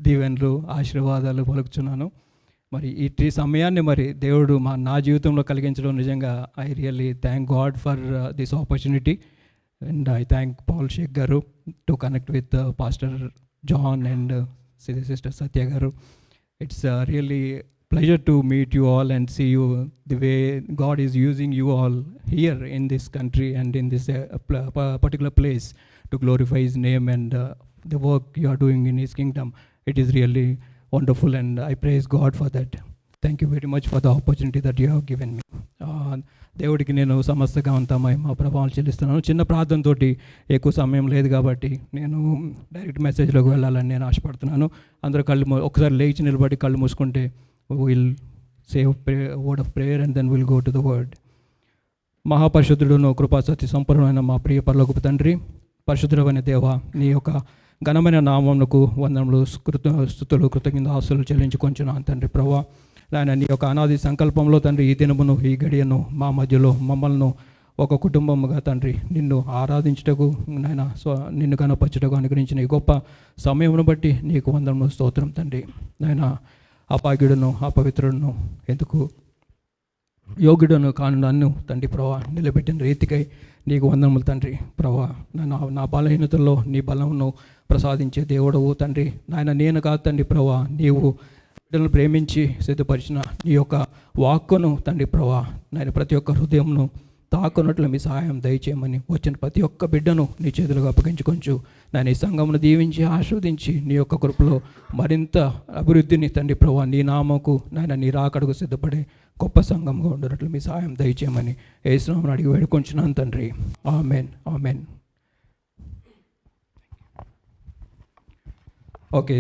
దీవెనలు, ఆశీర్వాదాలు పలుకుచున్నాను. మరి ఈ సమయాన్ని మరి దేవుడు నా జీవితంలో కలిగించడం నిజంగా I really thank God for this opportunity. And I thank Paul Shaik గారు to connect with pastor John and sister Satya గారు. It's really pleasure to meet you all and see you the way God is using you all here in this country and in this particular place to glorify His name and the work you are doing in His kingdom. It is really wonderful and I praise God for that. Thank you very much for the opportunity that you have given me. దేవుడికి నేను సమస్తగా అంతా మా ప్రభావాలు చెల్లిస్తున్నాను. చిన్న ప్రార్థనతోటి ఎక్కువ సమయం లేదు కాబట్టి నేను డైరెక్ట్ మెసేజ్లోకి వెళ్ళాలని నేను ఆశపడుతున్నాను. అందరూ ఒకసారి లేచి నిలబడి కళ్ళు మూసుకుంటే we'll say a word of prayer and then we'll go to the word. మహాపరిశుద్ధుడును కృపా సత్య సంపూర్ణమైన మా ప్రియ పరలోకపు తండ్రి, పరిశుద్ధుడైన దేవ, నీ యొక్క ఘనమైన నామమునకు వందనములు, స్తుతులు, కృతజ్ఞతాస్తుతులు చెల్లించుకొంచున్నాను తండ్రి. ప్రభువా నాయన, నీ యొక్క అనాది సంకల్పంలో తండ్రి ఈ దినమును ఈ గడియను మా మధ్యలో మమ్మల్ని ఒక కుటుంబముగా తండ్రి నిన్ను ఆరాధించుటకు నాయన నిన్ను కనపరచుటకు అనుగ్రహించిన ఈ గొప్ప సమయమును బట్టి నీకు వందనములు, స్తోత్రం తండ్రి. నాయన అపాగ్యుడును అపవిత్రుడును ఎందుకు యోగ్యుడును కాను నన్ను తండ్రి ప్రభా నిలబెట్టిన రీతికై నీకు వందనములు తండ్రి. ప్రభా నా బలహీనతల్లో నీ బలమును ప్రసాదించే దేవుడవు తండ్రి. నాయన నేను కాదు తండ్రి ప్రభా, నీవు బిడ్డలను ప్రేమించి సిద్ధపరిచిన నీ యొక్క వాక్కును తండ్రి ప్రభా నాయన ప్రతి ఒక్క హృదయంను తాకున్నట్లు మీ సహాయం దయచేయమని వచ్చిన ప్రతి ఒక్క బిడ్డను నీ చేతులకు అప్పగించుకొంచు నేను ఈ సంఘమును దీవించి ఆస్వాదించి నీ యొక్క కృపలో మరింత అభివృద్ధిని తండ్రి ప్రభా నీ నామకు నాయన నీ రాకడకు సిద్ధపడే గొప్ప సంఘంగా ఉండనట్లు మీ సహాయం దయచేయమని యేసు నామమున అడిగి వేడుకొంచున్నాను తండ్రి. Amen, amen. ఓకే,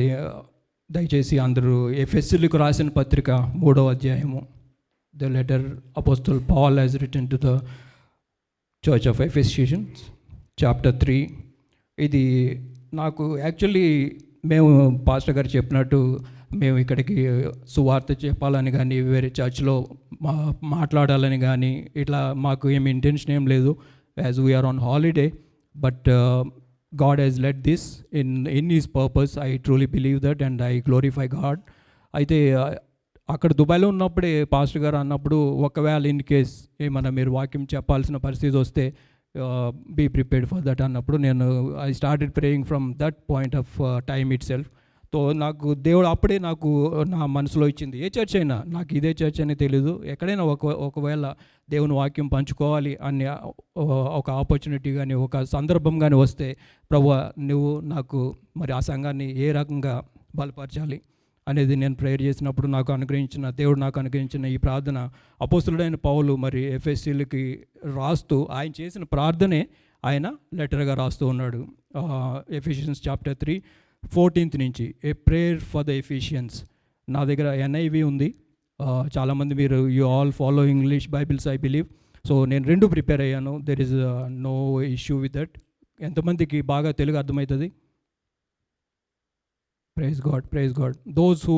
దయచేసి అందరూ ఎఫెసీయులకు రాసిన పత్రిక 3వ అధ్యాయము, the letter Apostle Paul has written to the Church of Ephesians, chapter 3. ఇది నాకు యాక్చువల్లీ మేము పాస్టర్ గారు చెప్పినట్టు మేము ఇక్కడికి సువార్త చెప్పాలని కానీ వేరే చర్చ్లో మాట్లాడాలని కానీ ఇట్లా మాకు ఏమి ఇంటెన్షన్ ఏం లేదు. As we are on holiday, but God has led this in His purpose. I truly believe that and I glorify God. అయితే అక్కడ దుబాయ్లో ఉన్నప్పుడే పాస్టర్ గారు అన్నప్పుడు ఒకవేళ ఇన్ కేస్ ఏమన్నా మీరు వాక్యం చెప్పాల్సిన పరిస్థితి వస్తే బీ ప్రిపేర్డ్ ఫర్ దట్ అన్నప్పుడు నేను I started praying from that point of time it self. So నాకు దేవుడు అప్పుడే నాకు నా మనసులో ఇచ్చింది, ఏ చర్చ్ అయినా నాకు ఇదే చర్చ్ అని తెలీదు, ఎక్కడైనా ఒకవేళ దేవుని వాక్యం పంచుకోవాలి అనే ఒక ఆపర్చునిటీ కానీ ఒక సందర్భం కానీ వస్తే ప్రభువా నువ్వు నాకు మరి ఆ సంఘాన్ని ఏ రకంగా బలపరచాలి అనేది నేను ప్రేయర్ చేసినప్పుడు దేవుడు నాకు అనుగ్రహించిన ఈ ప్రార్థన అపోస్తలుడైన పౌలు మరి ఎఫెసీయులకి రాస్తూ ఆయన చేసిన ప్రార్థనే ఆయన లెటర్గా రాస్తూ ఉన్నాడు. ఎఫిషియన్స్ చాప్టర్ 3 14th నుంచి a prayer for the Ephesians. నా దగ్గర NIV ఉంది. చాలామంది మీరు you all follow English Bibles I believe. So నేను 2 ప్రిపేర్ అయ్యాను. There is no issue with that. ఎంతమందికి బాగా తెలుగు అర్థమవుతుంది? Praise God, praise God. Those who,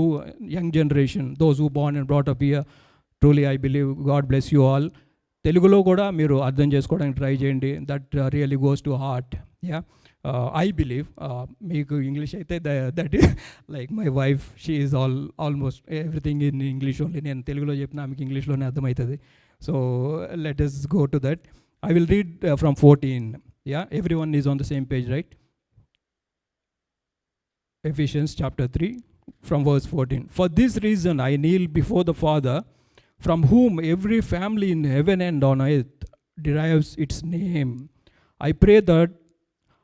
young generation, those who born and brought up here, truly I believe God bless you all. తెలుగులో కూడా మీరు అర్థం చేసుకోవడానికి ట్రై చేయండి. That really goes to heart. Yeah, I believe. మీకు English అయితే that like my wife, she is almost everything in English only. నేను తెలుగులో చెప్పిన ఆమెకి ఇంగ్లీష్లోనే అర్థమవుతుంది. So let us go to that. I will read from 14. Yeah, everyone is on the same page, right? Ephesians chapter 3 from verse 14. For this reason I kneel before the Father, from whom every family in heaven and on earth derives its name. I pray that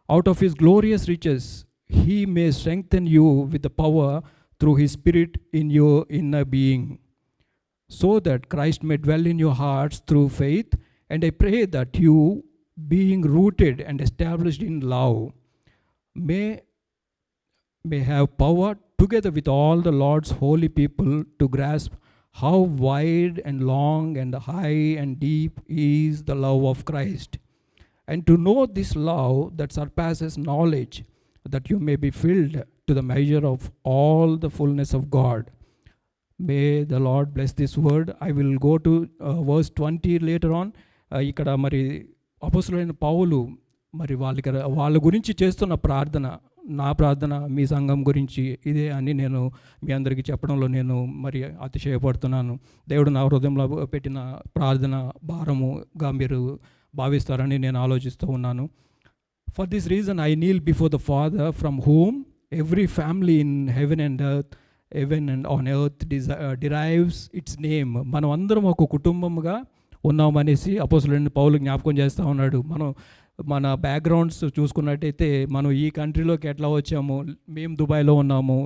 out of His glorious riches He may strengthen you with the power through His Spirit in your inner being, so that Christ may dwell in your hearts through faith. And I pray that you, being rooted and established in love, may have power together with all the Lord's holy people to grasp how wide and long and high and deep is the love of Christ, and to know this love that surpasses knowledge, that you may be filled to the measure of all the fullness of God. May the Lord bless this word. I will go to verse 20 later on. ఇక్కడ మరి అపొస్తలుడైన పౌలు మరి వాళ్ళ గురించి చేస్తున్న ప్రార్థన, నా ప్రార్థన మీ సంఘం గురించి ఇదే అని నేను మీ అందరికీ చెప్పడంలో నేను మరి అతిశయపడుతున్నాను. దేవుడు నా హృదయంలో పెట్టిన ప్రార్థన భారముగా మీరు భావిస్తారని నేను ఆలోచిస్తూ ఉన్నాను. For this reason I kneel before the Father from whom every family in heaven and on earth derives its name. మనం అందరం ఒక కుటుంబంగా ఉన్నామనేసి అపొస్తలుడైన పౌలు జ్ఞాపకం చేస్తూ ఉన్నాడు. మన బ్యాక్గ్రౌండ్స్ చూసుకున్నట్టయితే మనం ఈ కంట్రీలోకి ఎట్లా వచ్చాము, మేము దుబాయ్లో ఉన్నాము,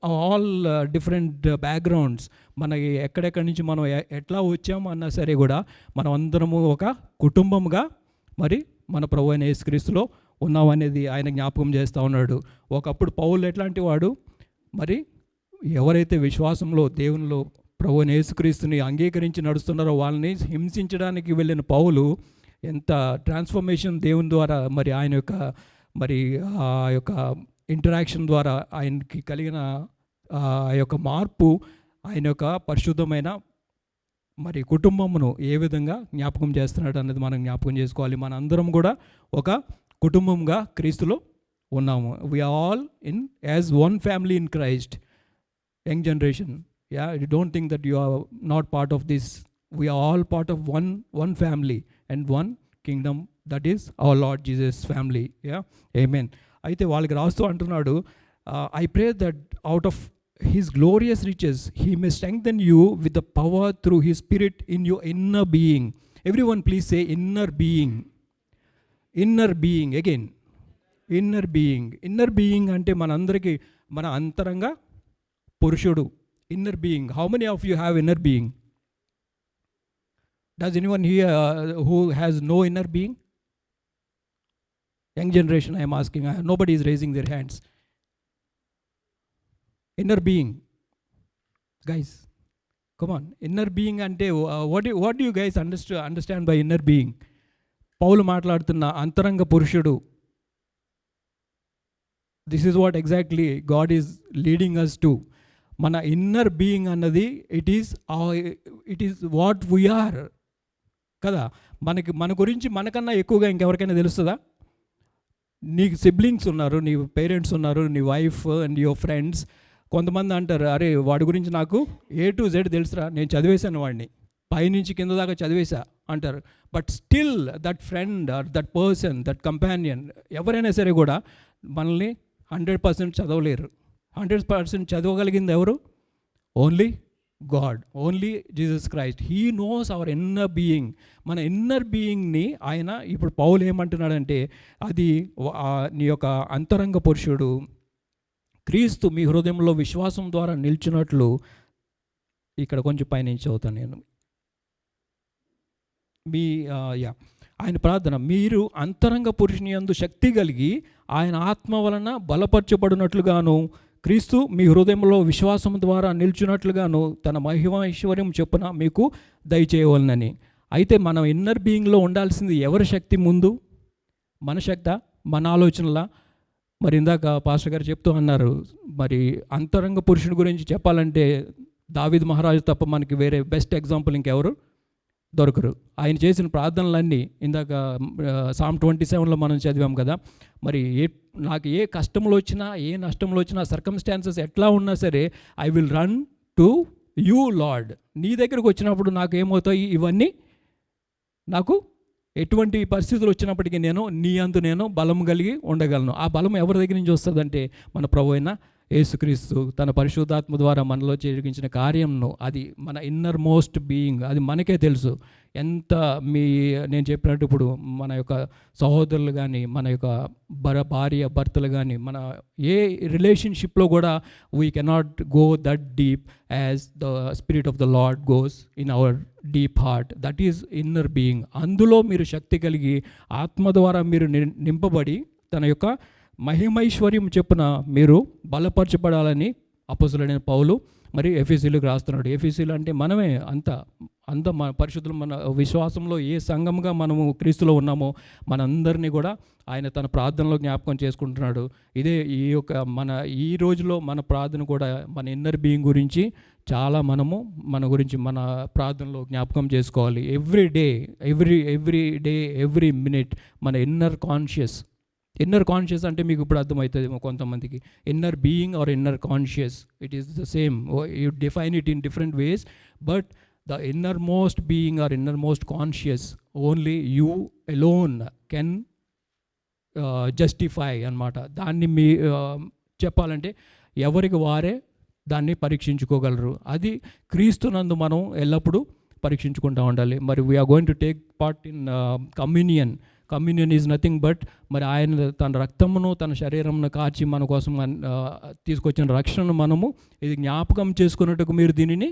ఆల్ డిఫరెంట్ బ్యాక్గ్రౌండ్స్, మనకి ఎక్కడెక్కడి నుంచి మనం ఎట్లా వచ్చాము అన్నా సరే కూడా మనం అందరము ఒక కుటుంబంగా మరి మన ప్రభువైన అయిన యేసుక్రీస్తులో ఉన్నామనేది ఆయన జ్ఞాపకం చేస్తూ ఉన్నాడు. ఒకప్పుడు పౌలు ఎట్లాంటి వాడు, మరి ఎవరైతే విశ్వాసంలో దేవునిలో ప్రభువైన అయిన యేసుక్రీస్తుని అంగీకరించి నడుస్తున్నారో వాళ్ళని హింసించడానికి వెళ్ళిన పౌలు ఎంత ట్రాన్స్ఫర్మేషన్ దేవుని ద్వారా మరి ఆయన యొక్క మరి ఆ యొక్క ఇంటరాక్షన్ ద్వారా ఆయనకి కలిగిన ఆ యొక్క మార్పు ఆయన యొక్క పరిశుద్ధమైన మరి కుటుంబమును ఏ విధంగా జ్ఞాపకం చేస్తున్నాడు అనేది మనం జ్ఞాపకం చేసుకోవాలి. మన అందరం కూడా ఒక కుటుంబంగా క్రీస్తులో ఉన్నాము. We are all in as one family in Christ. Young generation, you don't think that you are not part of this. We are all part of one family and one kingdom, that is our Lord Jesus family. Yeah, amen. అయితే వాళ్ళకి రాస్తూ అంటున్నాడు, I pray that out of his glorious riches he may strengthen you with the power through his spirit in your inner being. Everyone please say inner being. Inner being again. Inner being. Inner being అంటే మనందరికీ మన అంతరంగ పురుషుడు. Inner being. How many of you have inner being? Does anyone here who has no inner being? Young generation, I am asking. Nobody is raising their hands. Inner being. Guys, come on. Inner being ante what do you guys understand by inner being? Paulu మాట్లాడుతున్న అంతరంగ పురుషుడు. This is what exactly God is leading us to. మన inner being అన్నది it is what we are. కదా, మన గురించి మనకన్నా ఎక్కువగా ఇంకెవరికైనా తెలుస్తుందా? నీకు సిబ్లింగ్స్ ఉన్నారు, నీ పేరెంట్స్ ఉన్నారు, నీ వైఫ్ అండ్ యువర్ ఫ్రెండ్స్. కొంతమంది అంటారు, అరే వాడి గురించి నాకు A to Z తెలుసురా, నేను చదివేశాను వాడిని, పైనుంచి కింద దాకా చదివేశా అంటారు. But still that friend or that person, that companion, ఎవరైనా సరే కూడా మనల్ని 100% చదవలేరు. 100% చదవగలిగింది ఎవరు? Only God, only Jesus Christ. He knows hour inner being. మన ఇన్నర్ బీయింగ్ని ఆయన ఇప్పుడు పౌలు ఏమంటున్నాడంటే, అది నీ యొక్క అంతరంగ పురుషుడు క్రీస్తు మీ హృదయంలో విశ్వాసం ద్వారా నిల్చున్నట్లు. ఇక్కడ కొంచెం పైనుంచి చదువుతాను నేను. ఆయన ప్రార్థన, మీరు అంతరంగ పురుషుని యందు శక్తి కలిగి ఆయన ఆత్మ వలన బలపరచబడినట్లుగాను క్రీస్తు మీ హృదయంలో విశ్వాసం ద్వారా నిల్చున్నట్లుగాను తన మహిమైశ్వర్యం చొప్పున మీకు దయచేయవలనని. అయితే మనం ఇన్నర్ బీయింగ్లో ఉండాల్సింది ఎవరి శక్తి ముందు? మన శక్తి, మన ఆలోచనలా? మరి ఇందాక పాస్టర్ గారు చెప్తూ అన్నారు, మరి అంతరంగ పురుషుని గురించి చెప్పాలంటే దావీదు మహారాజు తప్ప మనకి వేరే బెస్ట్ ఎగ్జాంపుల్ ఇంకెవరు దొరకరు. ఆయన చేసిన ప్రార్థనలన్నీ ఇందాక సామ్ 27లో మనం చదివాం కదా. మరి నాకు ఏ కష్టంలో వచ్చినా, ఏ నష్టంలో వచ్చినా, సర్కమ్స్టాన్సెస్ ఎట్లా ఉన్నా సరే, I will run to you lord. నీ దగ్గరకు వచ్చినప్పుడు నాకు ఏమవుతాయి? ఇవన్నీ నాకు ఎటువంటి పరిస్థితులు వచ్చినప్పటికీ నీ అందు నేను బలం కలిగి ఉండగలను. ఆ బలం ఎవరి దగ్గర నుంచి వస్తుందంటే మన ప్రభువైన యేసుక్రీస్తు తన పరిశుద్ధాత్మ ద్వారా మనలో జరిగించిన కార్యంను, అది మన ఇన్నర్ మోస్ట్ బీయింగ్, అది మనకే తెలుసు. ఎంత నేను చెప్పినట్టు ఇప్పుడు మన యొక్క సహోదరులు కానీ, మన యొక్క భార్య భర్తలు కానీ, మన ఏ రిలేషన్షిప్లో కూడా we cannot go that deep as the spirit of the lord goes in our deep heart. That is inner being. అందులో మీరు శక్తి కలిగి ఆత్మ ద్వారా మీరు నింపబడి తన యొక్క మహిమైశ్వర్యం చెప్పున మీరు బలపరచబడాలని అపొస్తలుడైన పౌలు మరి ఎఫెసీయులకు రాస్తున్నాడు. ఎఫెసీయులు అంటే మనమే, అంత మన పరిశుద్ధులు, మన విశ్వాసంలో ఏ సంఘంగా మనము క్రీస్తులో ఉన్నామో మనందరినీ కూడా ఆయన తన ప్రార్థనలో జ్ఞాపకం చేసుకుంటున్నాడు. ఇదే ఈ యొక్క ఈ రోజులో మన ప్రార్థన కూడా మన ఇన్నర్ బీయింగ్ గురించి చాలా మనము మన గురించి మన ప్రార్థనలో జ్ఞాపకం చేసుకోవాలి. ఎవ్రీ డే ఎవ్రీ మినిట్ మన ఇన్నర్ కాన్షియస్ అంటే మీకు ఇప్పుడు అర్థమవుతుందేమో కొంతమందికి. Inner being or inner conscious, it is the same. You define it in different ways, but the inner most being or inner most conscious only you alone can justify అన్నమాట. దాన్ని చెప్పాలంటే ఎవరికి వారే దాన్ని పరీక్షించుకోగలరు. అది క్రీస్తునందు మనం ఎల్లప్పుడూ పరీక్షించుకుంటూ ఉండాలి. మరి we are going to take part in communion is nothing but మరి ఆయన తన రక్తమును తన శరీరమును కాచి మన కోసం తీసుకొచ్చిన రక్షణను మనము ఇది జ్ఞాపకం చేసుకున్నట్టుకు మీరు దీనిని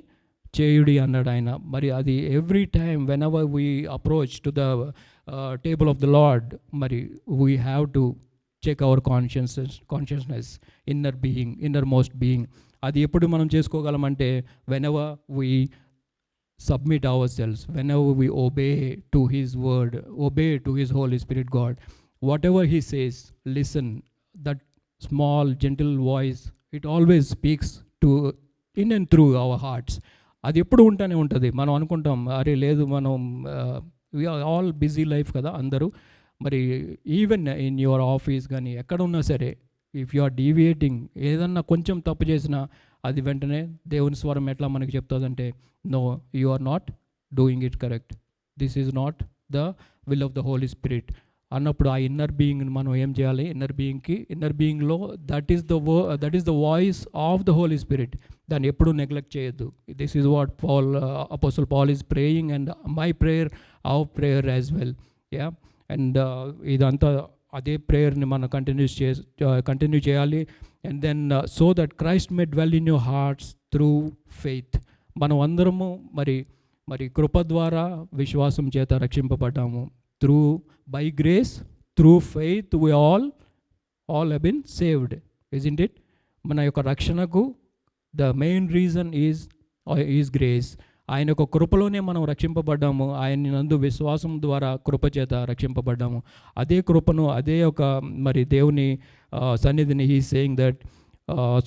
చేయుడి అన్నాడు ఆయన. మరి అది every time whenever we approach to the table of the lord, మరి we have to check our consciousness, inner most being. అది ఎప్పుడు మనం చేసుకోగలమంటే whenever we submit ourselves, whenever we obey to his word, obey to his Holy Spirit God. Whatever he says, listen. That small gentle voice, it always speaks to in and through our hearts. అది ఎప్పుడు ఉంటానే ఉంటుంది. మనం అనుకుంటాం అరే లేదు మనం we are all busy life కదా అందరూ. మరి ఈవెన్ ఇన్ యువర్ ఆఫీస్ కానీ ఎక్కడ ఉన్నా సరే, ఇఫ్ యు ఆర్ డీవియేటింగ్, ఏదన్నా కొంచెం తప్పు చేసినా అది వెంటనే దేవుని స్వరం ఎట్లా మనకి చెప్తుందంటే, no you are not doing it correct, this is not the will of the Holi spirit అన్నప్పుడు ఆ ఇన్నర్ బీయింగ్ని మనం ఏం చేయాలి? ఇన్నర్ బీయింగ్లో that is the voice of the Holi spirit. దాన్ని ఎప్పుడూ నెగ్లెక్ట్ చేయొద్దు. This is what apostle Paul is praying and my prayer, our prayer as well. Yeah, and ఇదంతా అదే ప్రేయర్ని మనం కంటిన్యూ చేయాలి. And then so that Christ may dwell in your hearts through faith. మనం అందరము మరి కృప ద్వారా విశ్వాసం చేత రక్షింపబడ్డాము. By grace through faith we all have been saved, isn't it? మన యొక్క రక్షణకు the main reason is grace. ఆయన యొక్క కృపలోనే మనం రక్షింపబడ్డాము. ఆయన నందు విశ్వాసం ద్వారా కృప చేత రక్షింపబడ్డాము. అదే కృపను, అదే ఒక మరి దేవుని సన్నిధిని he saying that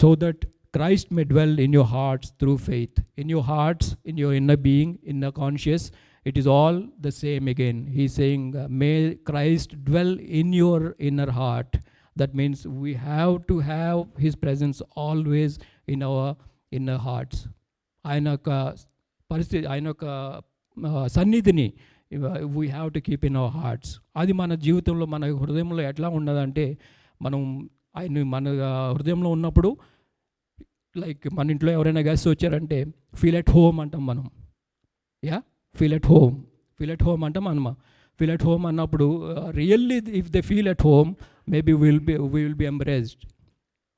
so that Christ may dwell in your hearts through faith. In your hearts, in your inner being, inner conscious, it is all the same again. He's saying, may Christ dwell in your inner heart. That means we have to have his presence always in our inner hearts. ఆయన యొక్క పరిస్థితి, ఆయన యొక్క సన్నిధిని we have to keep in our hearts. అది మన జీవితంలో, మన హృదయంలో ఎట్లా ఉన్నదంటే, మనం ఆయన మన హృదయంలో ఉన్నప్పుడు, లైక్ మన ఇంట్లో ఎవరైనా గెస్ట్ వచ్చారంటే ఫీల్ ఎట్ హోమ్ అంటాం మనం. యా, ఫీల్ ఎట్ హోమ్ అంటాం అనమా. ఫీల్ ఎట్ హోమ్ అన్నప్పుడు really if they feel at home maybe will be embraced.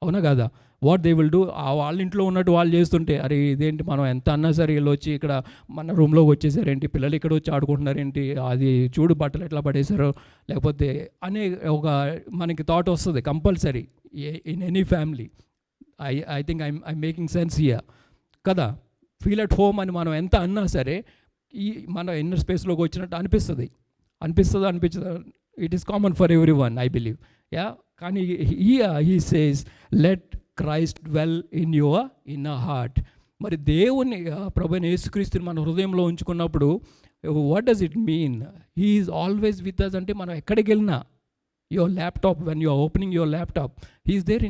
అవునా కదా? వాట్ దే విల్ డూ, వాళ్ళ ఇంట్లో ఉన్నట్టు వాళ్ళు చేస్తుంటే, అరే ఇదేంటి మనం ఎంత అన్నా సరే వీళ్ళు వచ్చి ఇక్కడ మన రూమ్లోకి వచ్చేసారేంటి, పిల్లలు ఇక్కడ వచ్చి ఆడుకుంటున్నారేంటి, అది చూడు బట్టలు ఎట్లా పడేశారో, లేకపోతే అనే ఒక మనకి థాట్ వస్తుంది compulsory in any family. I think I'm making sense here కదా. ఫీల్ అట్ హోమ్ అని మనం ఎంత అన్నా సరే ఈ మన ఇన్నర్ స్పేస్లోకి వచ్చినట్టు అనిపిస్తుంది. It is common for everyone, I believe. Yeah, కానీ he says let Christ dwell in your inner heart. మరి దేవుని ప్రభువైన యేసుక్రీస్తుని మన హృదయంలో ఉంచుకున్నప్పుడు what does it mean? He is always with us. అంటే మనం ఎక్కడికి వెళ్ళినా, your laptop, when you are opening your laptop, he is there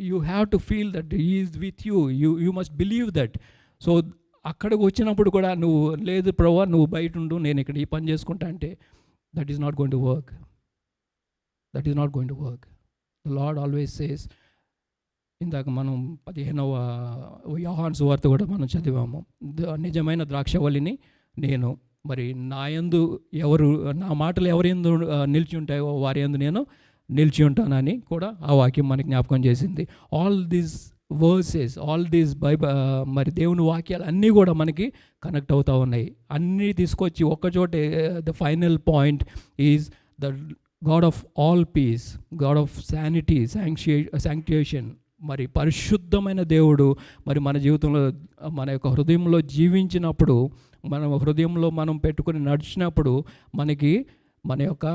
you have to feel that he is with you must believe that. So అక్కడికి వచ్చినప్పుడు కూడా నువ్వు లేదు ప్రభువా నువ్వు బయట ఉండు, నేను ఇక్కడ ఈ పని చేసుకుంటా అంటే that is not going to work. The Lord always says, ఇందాక మనం 15వ యోహాను సువార్త కూడా మనం చదివాము, నిజమైన ద్రాక్షవల్లిని నేను, మరి నా యందు నా మాటలు ఎవరి యందు నిలిచి ఉంటాయో వారి యందు నేను నిలిచి ఉంటానని కూడా ఆ వాక్యం మనకి జ్ఞాపకం చేసింది. ఆల్ దీస్ వర్సెస్, మరి దేవుని వాక్యాలు అన్నీ కూడా మనకి కనెక్ట్ అవుతూ ఉన్నాయి. అన్నీ తీసుకొచ్చి ఒక్కచోటే the final point is the God of all peace, God of sanity, sanctification. మరి పరిశుద్ధమైన దేవుడు మరి మన జీవితంలో, మన యొక్క హృదయంలో జీవించినప్పుడు, మన హృదయంలో మనం పెట్టుకుని నడిచినప్పుడు మనకి మన యొక్క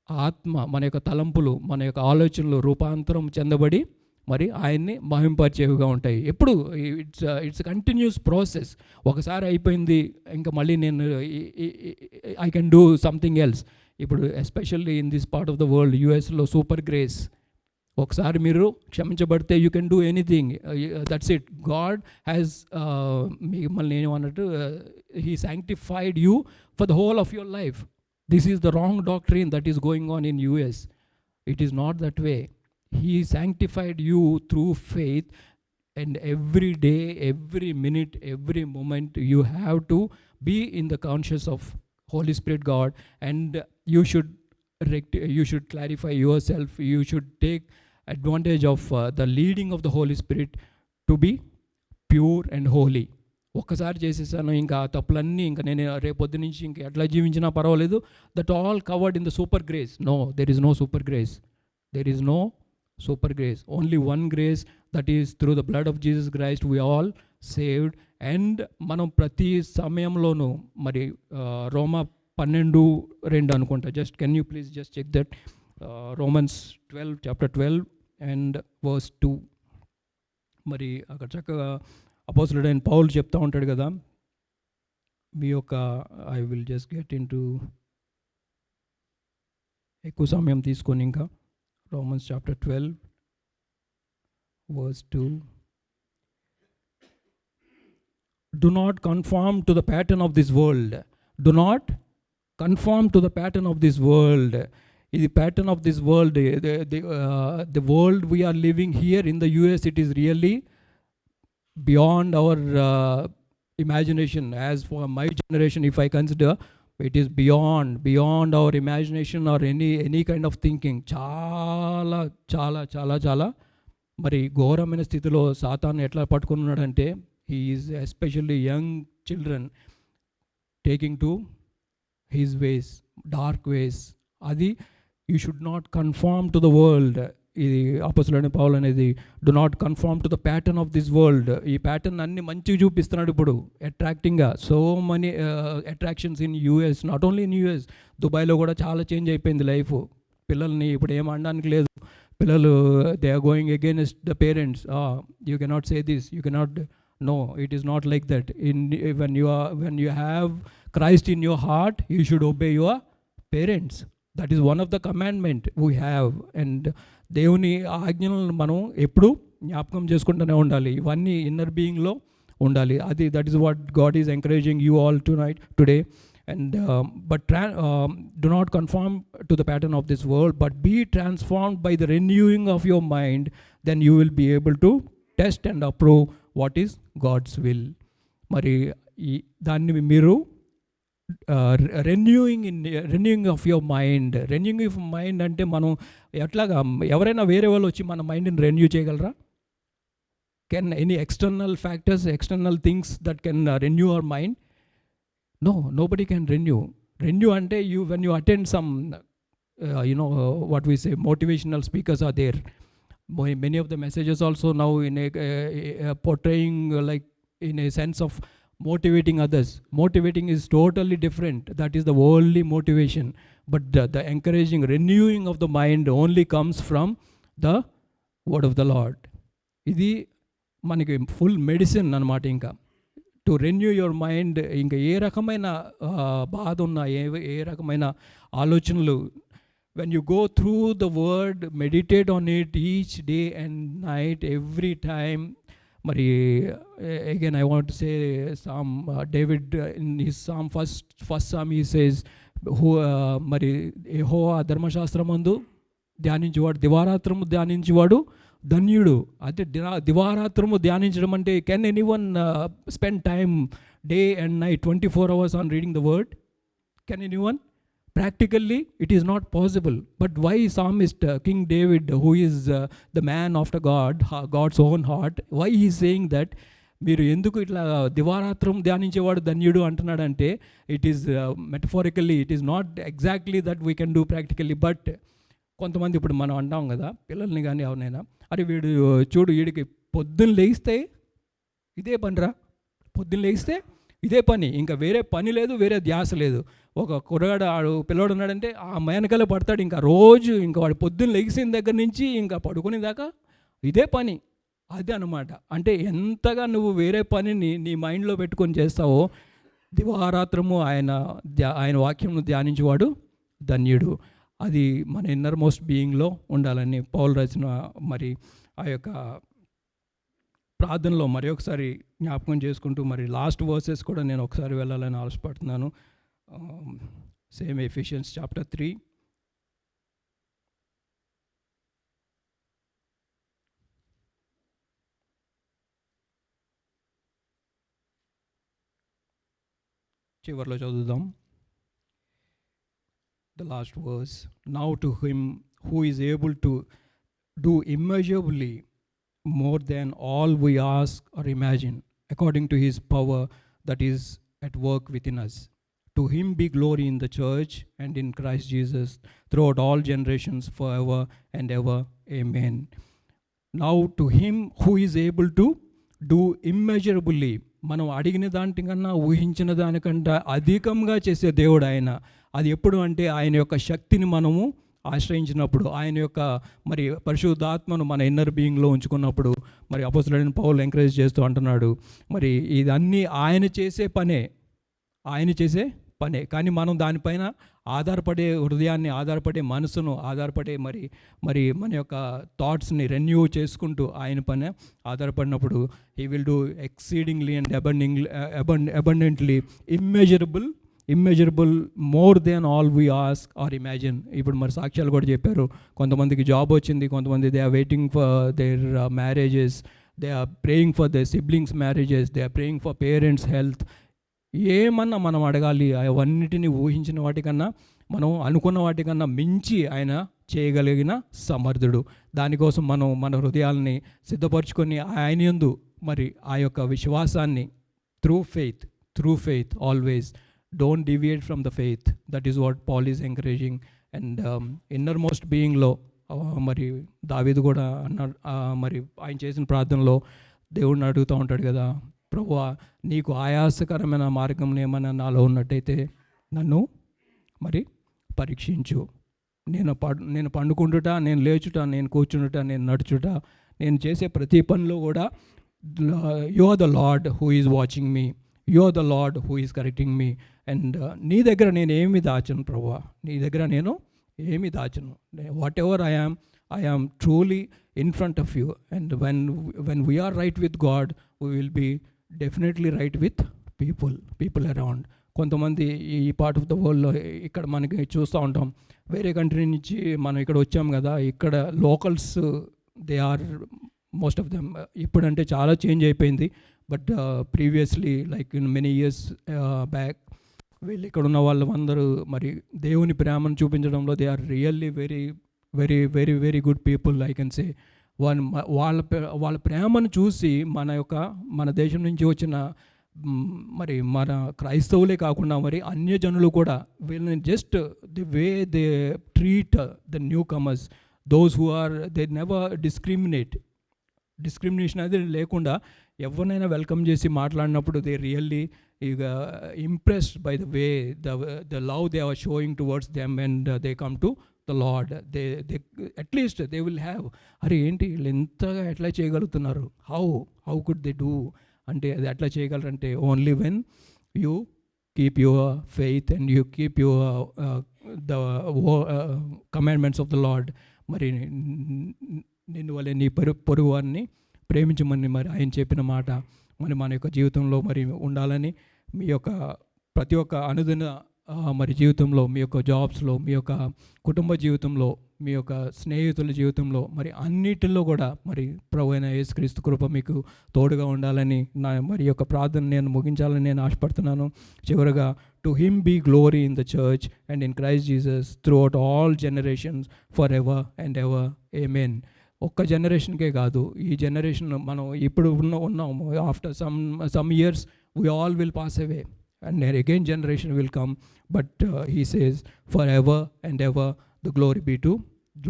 ఆత్మ, మన యొక్క తలంపులు, మన యొక్క ఆలోచనలు రూపాంతరం చెందబడి మరి ఆయన్ని మహింపరిచేవిగా ఉంటాయి. ఎప్పుడు ఇట్స్ కంటిన్యూస్ ప్రాసెస్. ఒకసారి అయిపోయింది, ఇంకా మళ్ళీ నేను I can do something else. ఇప్పుడు especially in this part of the world, యూఎస్లో సూపర్ గ్రేస్. ఒకసారి మీరు క్షమించబడితే you can do anything, that's it. God has మిమ్మల్ని ఏమన్నట్టు he sanctified you for the whole of your life. This is the wrong doctrine that is going on in US. It is not that way. He sanctified you through faith, and every day, every minute, every moment you have to be in the conscious of Holy Spirit God, and you should clarify yourself. You should take advantage of the leading of the Holy Spirit to be pure and holy. ఒక్కసారి చేసేసాను, ఇంకా తప్పులన్నీ ఇంకా నేను రేపొద్దు నుంచి ఇంకా ఎట్లా జీవించినా పర్వాలేదు, that all covered in the super grace. No, there is no super grace. There is no super grace. Only one grace, that is through the blood of Jesus Christ we all saved. And మనం ప్రతి సమయంలోనూ మరి రోమా 12:2 అనుకుంటా, just can you please just check that. Romans 12, chapter 12 and verse 2. మరి అక్కడ చక్కగా అపోస్తలుడైన పౌలు చెప్తా ఉంటాడు కదా, మీ యొక్క I will just get in to, ఎక్కువ సమయం తీసుకొని ఇంకా Romans chapter 12 verse 2. Do not conform to the pattern of this world. Do not conform to the pattern of this world. The pattern of this world, the world we are living here in the US, it is really beyond our imagination. As for my generation, if I consider, it is beyond our imagination or any kind of thinking. చాలా చాలా చాలా చాలా మరి ఘోరమైన స్థితిలో సాతాను ఎట్లా పట్టుకుని ఉన్నాడంటే, he is especially young children taking to his ways, dark ways. అది you should not conform to the world. ఇది అపోస్తలుడైన పౌలు అనేది, do not conform to the pattern of this world. ఈ ప్యాటర్న్ అన్ని మంచిగా చూపిస్తున్నాడు ఇప్పుడు, అట్రాక్టింగ్గా. So many attractions in US, not only in US, దుబాయ్లో కూడా చాలా చేంజ్ అయిపోయింది లైఫ్. పిల్లల్ని ఇప్పుడు ఏం అనడానికి లేదు. పిల్లలు they are going against the parents. You cannot say this, you cannot, no, it is not like that. when you have Christ in your heart, you should obey your parents. That is one of the commandment we have. And దేవుని ఆజ్ఞలను మనం ఎప్పుడు జ్ఞాపకం చేసుకుంటూనే ఉండాలి. ఇవన్నీ inner బీయింగ్లో ఉండాలి. అది that is what God is encouraging you all today. And but do not conform to the pattern of this world, but be transformed by the renewing of your mind. Then you will be able to test and approve what is God's will. మరి దాన్ని మీరు renewing of your mind. Renewing of mind అంటే మనం ఎట్లాగా, ఎవరైనా వేరే వాళ్ళు వచ్చి మన మైండ్ని రెన్యూ చేయగలరా? Can any external factors, external things that can renew our mind? No, nobody can renew. Renew ante when you attend some what we say, motivational speakers are there. Many of the messages also now in a portraying like in a sense of motivating others. Motivating is totally different. That is the worldly motivation. But the encouraging, renewing of the mind only comes from the word of the Lord. Idi maniki full medicine anamata. Inka to renew your mind. ఇంకా ఏ రకమైన బాధ ఉన్నా, ఏ రకమైన ఆలోచనలు, when you go through the word, meditate on it each day and night, every time. మరి again I want say psalm David in his psalm first psalm he says, మరి యెహోవా ధర్మశాస్త్రమందు ధ్యానించేవాడు, దివారాత్రము ధ్యానించేవాడు ధన్యుడు. అంటే దివారాత్రము ధ్యానించడం అంటే, can anyone spend time day and night 24 hours on reading the word? Can anyone? Practically it is not possible. But why psalmist King David, who is the man after God's own heart, why he is saying that మీరు ఎందుకు ఇట్లా దివారాత్రం ధ్యానించేవాడు ధన్యుడు అంటున్నాడంటే, it is metaphorically, it is not exactly that we can do practically. But కొంతమంది ఇప్పుడు మనం అంటాం కదా పిల్లల్ని కానీ ఎవరినైనా, అరే వీడు చూడు, వీడికి పొద్దున్న లేస్తే ఇదే పనిరా, పొద్దున్న లేస్తే ఇదే పని, ఇంకా వేరే పని లేదు, వేరే ధ్యాస లేదు. ఒక కుర్రగాడు పిల్లవాడు ఉన్నాడంటే ఆ మేనకలే పడతాడు. ఇంకా రోజు ఇంకా వాడు పొద్దున్న లెగిసిన దగ్గర నుంచి ఇంకా పడుకునే దాకా ఇదే పని, అదే అనమాట. అంటే ఎంతగా నువ్వు వేరే పనిని నీ మైండ్లో పెట్టుకొని చేస్తావో, దివారాత్రము ఆయన వాక్యంను ధ్యానించేవాడు ధన్యుడు. అది మన ఇన్నర్ మోస్ట్ బీయింగ్లో ఉండాలని పౌలు రాసిన మరి ఆ యొక్క ప్రార్థనలో మరి ఒకసారి జ్ఞాపకం చేసుకుంటూ మరి లాస్ట్ వర్సెస్ కూడా నేను ఒకసారి వెళ్ళాలని ఆలోచపడుతున్నాను. Same Ephesians chapter 3. చివర్లో చదువుదాం. The last verse. Now to him who is able to do immeasurably more than all we ask or imagine, according to his power that is at work within us. To him be glory in the church and in Christ Jesus throughout all generations forever and ever. Amen. Now to him who is able to do immeasurably, మనం అడిగిన దానికన్నా ఊహించిన దానికంటే అధికంగా చేసే దేవుడు ఆయన. అది ఎప్పుడు అంటే ఆయన యొక్క శక్తిని మనము ఆశ్రయించినప్పుడు, ఆయన యొక్క మరి పరిశుద్ధాత్మను మన ఇన్నర్ బీయింగ్లో ఉంచుకున్నప్పుడు. మరి అపోస్తలుడైన పౌలు ఎంకరేజ్ చేస్తూ అంటున్నాడు, మరి ఇదన్నీ ఆయన చేసే పనే కానీ మనం దానిపైన ఆధారపడే హృదయాన్ని, ఆధారపడే మనసును, ఆధారపడే మరి మన యొక్క థాట్స్ని రెన్యూ చేసుకుంటూ ఆయన పైన ఆధారపడినప్పుడు he will do exceedingly and abundantly immeasurable more than all we ask or imagine. ఇప్పుడు మరి సాక్ష్యాలు కూడా చెప్పారు, కొంతమందికి జాబ్ వచ్చింది, కొంతమంది they are waiting for their marriages, they are praying for their siblings marriages, they are praying for parents health. ఏమన్నా మనం అడగాలి, అవన్నిటిని ఊహించిన వాటికన్నా, మనం అనుకున్న వాటికన్నా మించి ఆయన చేయగలిగిన సమర్థుడు. దానికోసం మనం మన హృదయాల్ని సిద్ధపరచుకొని ఆయన యందు మరి ఆ యొక్క విశ్వాసాన్ని through faith always don't deviate from the faith. That is what Paul is encouraging. And innermost బీయింగ్లో మరి దావీదు కూడా అన్నాడు, మరి ఆయన చేసిన ప్రార్థనలో దేవుడిని అడుగుతూ ఉంటాడు కదా, ప్రభువా నీకు ఆయాసకరమైన మార్గం ఏమైనా నాలో ఉన్నట్టయితే నన్ను మరి పరీక్షించు. నేను పండుకుంటుట, నేను లేచుట, నేను కూర్చుంటుట, నేను నడుచుట, నేను చేసే ప్రతి పనిలో కూడా you are the Lord who is watching me, you are the Lord who is correcting me. And నీ దగ్గర నేను ఏమి దాచను ప్రభువా, నీ దగ్గర నేను ఏమి దాచను. Whatever I am truly in front of you. And when we are right with God we will be definitely right with people around. కొంతమంది ఈ పార్ట్ ఆఫ్ ద వరల్డ్లో ఇక్కడ మనకి చూస్తూ ఉంటాం, వేరే కంట్రీ నుంచి మనం ఇక్కడ వచ్చాం కదా, ఇక్కడ locals they are most of them. ఇప్పుడంటే చాలా చేంజ్ అయిపోయింది, but previously like in many years back వీళ్ళు ఇక్కడ ఉన్న వాళ్ళు అందరూ మరి దేవుని ప్రేమను చూపించడంలో they are really very very very very good people I can say. వాళ్ళ ప్రేమను చూసి మన దేశం నుంచి వచ్చిన మరి మన క్రైస్తవులే కాకుండా మరి అన్యజనులు కూడా వీళ్ళని just the way they treat the new comers, those who are they never discrimination అది లేకుండా ఎవరినైనా వెల్కమ్ చేసి మాట్లాడినప్పుడు they really impressed by the way the love they are showing towards them and they come to the Lord. They at least they will have, అరే ఏంటి వీళ్ళు ఎంతగా ఎట్లా చేయగలుగుతున్నారు, హౌ కుడ్ దే డూ అంటే అది ఎట్లా చేయగలరంటే only when you keep your faith and you keep your the commandments of the lord. మరి నిన్ను వల్లే నీ పొరుగు వారిని ప్రేమించమని మరి ఆయన చెప్పిన మాట మరి మన యొక్క జీవితంలో మరి ఉండాలని, మీ యొక్క ప్రతి ఒక్క అనుదిన మరి జీవితంలో, మీ యొక్క జాబ్స్లో, మీ యొక్క కుటుంబ జీవితంలో, మీ యొక్క స్నేహితుల జీవితంలో మరి అన్నిటిలో కూడా మరి ప్రభువైన యేసుక్రీస్తు కృప మీకు తోడుగా ఉండాలని నా మరి యొక్క ప్రార్థన నేను ముగించాలని నేను ఆశపడుతున్నాను. చివరగా to him be glory in the church and in Christ Jesus throughout all generations for ever and ever. Amen. ఒక్క జనరేషన్కే కాదు, ఈ జనరేషన్ మనం ఇప్పుడు ఉన్నాము, after some years we all will pass away and again generation will come, but he says forever and ever the glory be to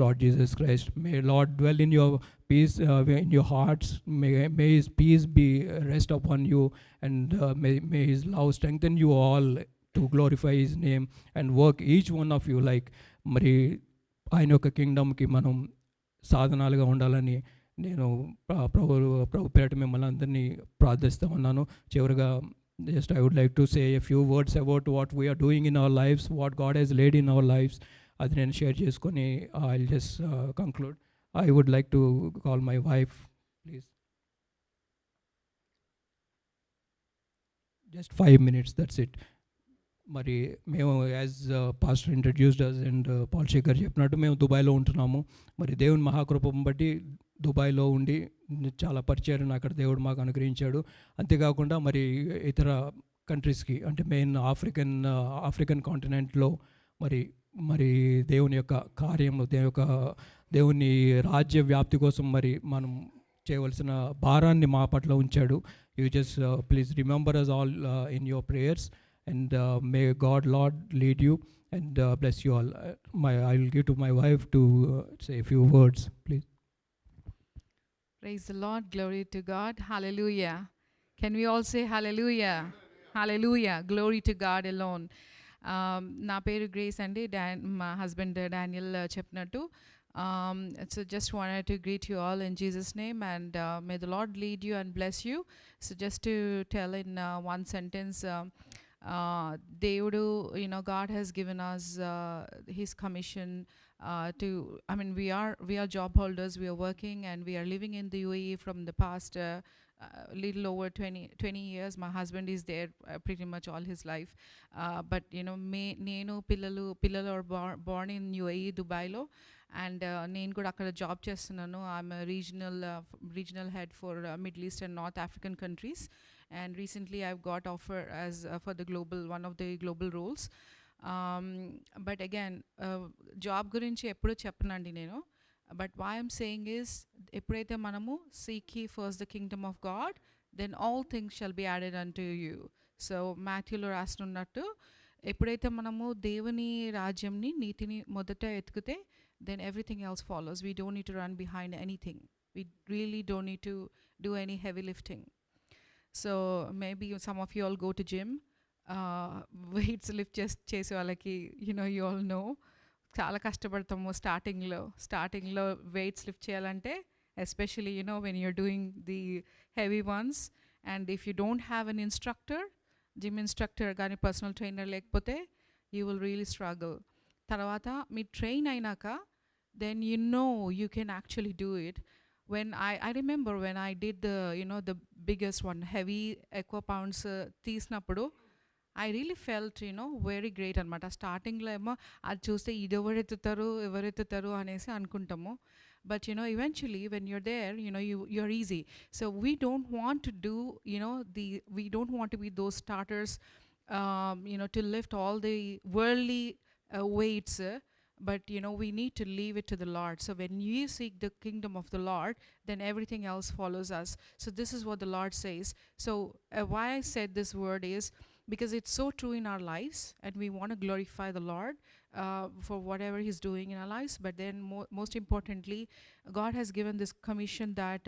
Lord Jesus Christ. May Lord dwell in your peace, in your hearts. May his peace be rest upon you, and may his love strengthen you all to glorify his name and work each one of you like మరి ఆయన యొక్క కింగ్డమ్కి మనం సాధనాలుగా ఉండాలని నేను ప్రభు పేరిట మిమ్మల్ని అందరినీ ప్రార్థిస్తూ ఉన్నాను. చివరిగా just I would like to say a few words about what we are doing in our lives, what God has led in our lives. అది నేను షేర్ చేసుకొని I will just conclude. I would like to call my wife please. Just 5 minutes, that's it. మరి మేము as pastor introduced us and Paul Shekhar చెప్పినట్టు మేము దుబాయ్లో ఉంటున్నాము. మరి దేవుని మహాకృపను బట్టి దుబాయ్లో ఉండి చాలా పరిచయం అక్కడ దేవుడు మాకు అనుగ్రహించాడు. అంతేకాకుండా మరి ఇతర కంట్రీస్కి అంటే మెయిన్ ఆఫ్రికన్ కాంటినెంట్లో మరి మరి దేవుని యొక్క కార్యంలో దేవుని రాజ్య వ్యాప్తి కోసం మరి మనం చేయవలసిన భారాన్ని మా పట్ల ఉంచాడు. You just please remember us all in your prayers and may God Lord lead you and bless you all. I will give to my wife to say a few words, please. Praise the Lord, glory to God, hallelujah. Can we all say hallelujah? Hallelujah, glory to God alone. Na peru Grace andi, my husband Daniel chepnattu. So just wanted to greet you all in Jesus' name, and may the Lord lead you and bless you. So just to tell in one sentence, Devudu, God has given us his commission to, we are job holders, we are working and we are living in the UAE from the past little over 20 years. My husband is there pretty much all his life, but nenu pillalu are born in UAE, Dubai lo, and nenu kuda akkada job chestunnanu. I'm a regional head for Middle East and North African countries, and recently I've got offer as for the one of the global roles. But again, job gurinchi eppudu cheppanandi nenu, but why I'm saying is eppudaithe manamu seek ye first the kingdom of God, then all things shall be added unto you. So Matthew lo rastunnattu eppudaithe manamu devuni rajyamni neetini modata etukute, then everything else follows. We don't need to run behind anything. We really don't need to do any heavy lifting. So maybe some of you all go to gym, weights lift chese వాళ్ళకి you all know చాలా కష్టపడతాము స్టార్టింగ్లో weights lift చేయాలంటే, especially when you're doing the heavy ones, and if you don't have an instructor, gym instructor కానీ personal trainer లేకపోతే you will really struggle. తర్వాత మీ train అయినాక then you can actually do it. When I remember when I did the biggest one, heavy ఎక్కువ pounds తీసినప్పుడు I really felt very great అనమాట. స్టార్టింగ్లో ఏమో అది చూస్తే ఇది ఎవరెత్తుతారు అనేసి అనుకుంటాము. But eventually when you're there, you're easy. So we don't want to do we don't want to be those starters to lift all the worldly weights, but we need to leave it to the Lord. So when you seek the kingdom of the Lord, then everything else follows us. So this is what the Lord says. So why I said this word is because it's so true in our lives, and we want to glorify the Lord for whatever he's doing in our lives. But then most importantly, God has given this commission that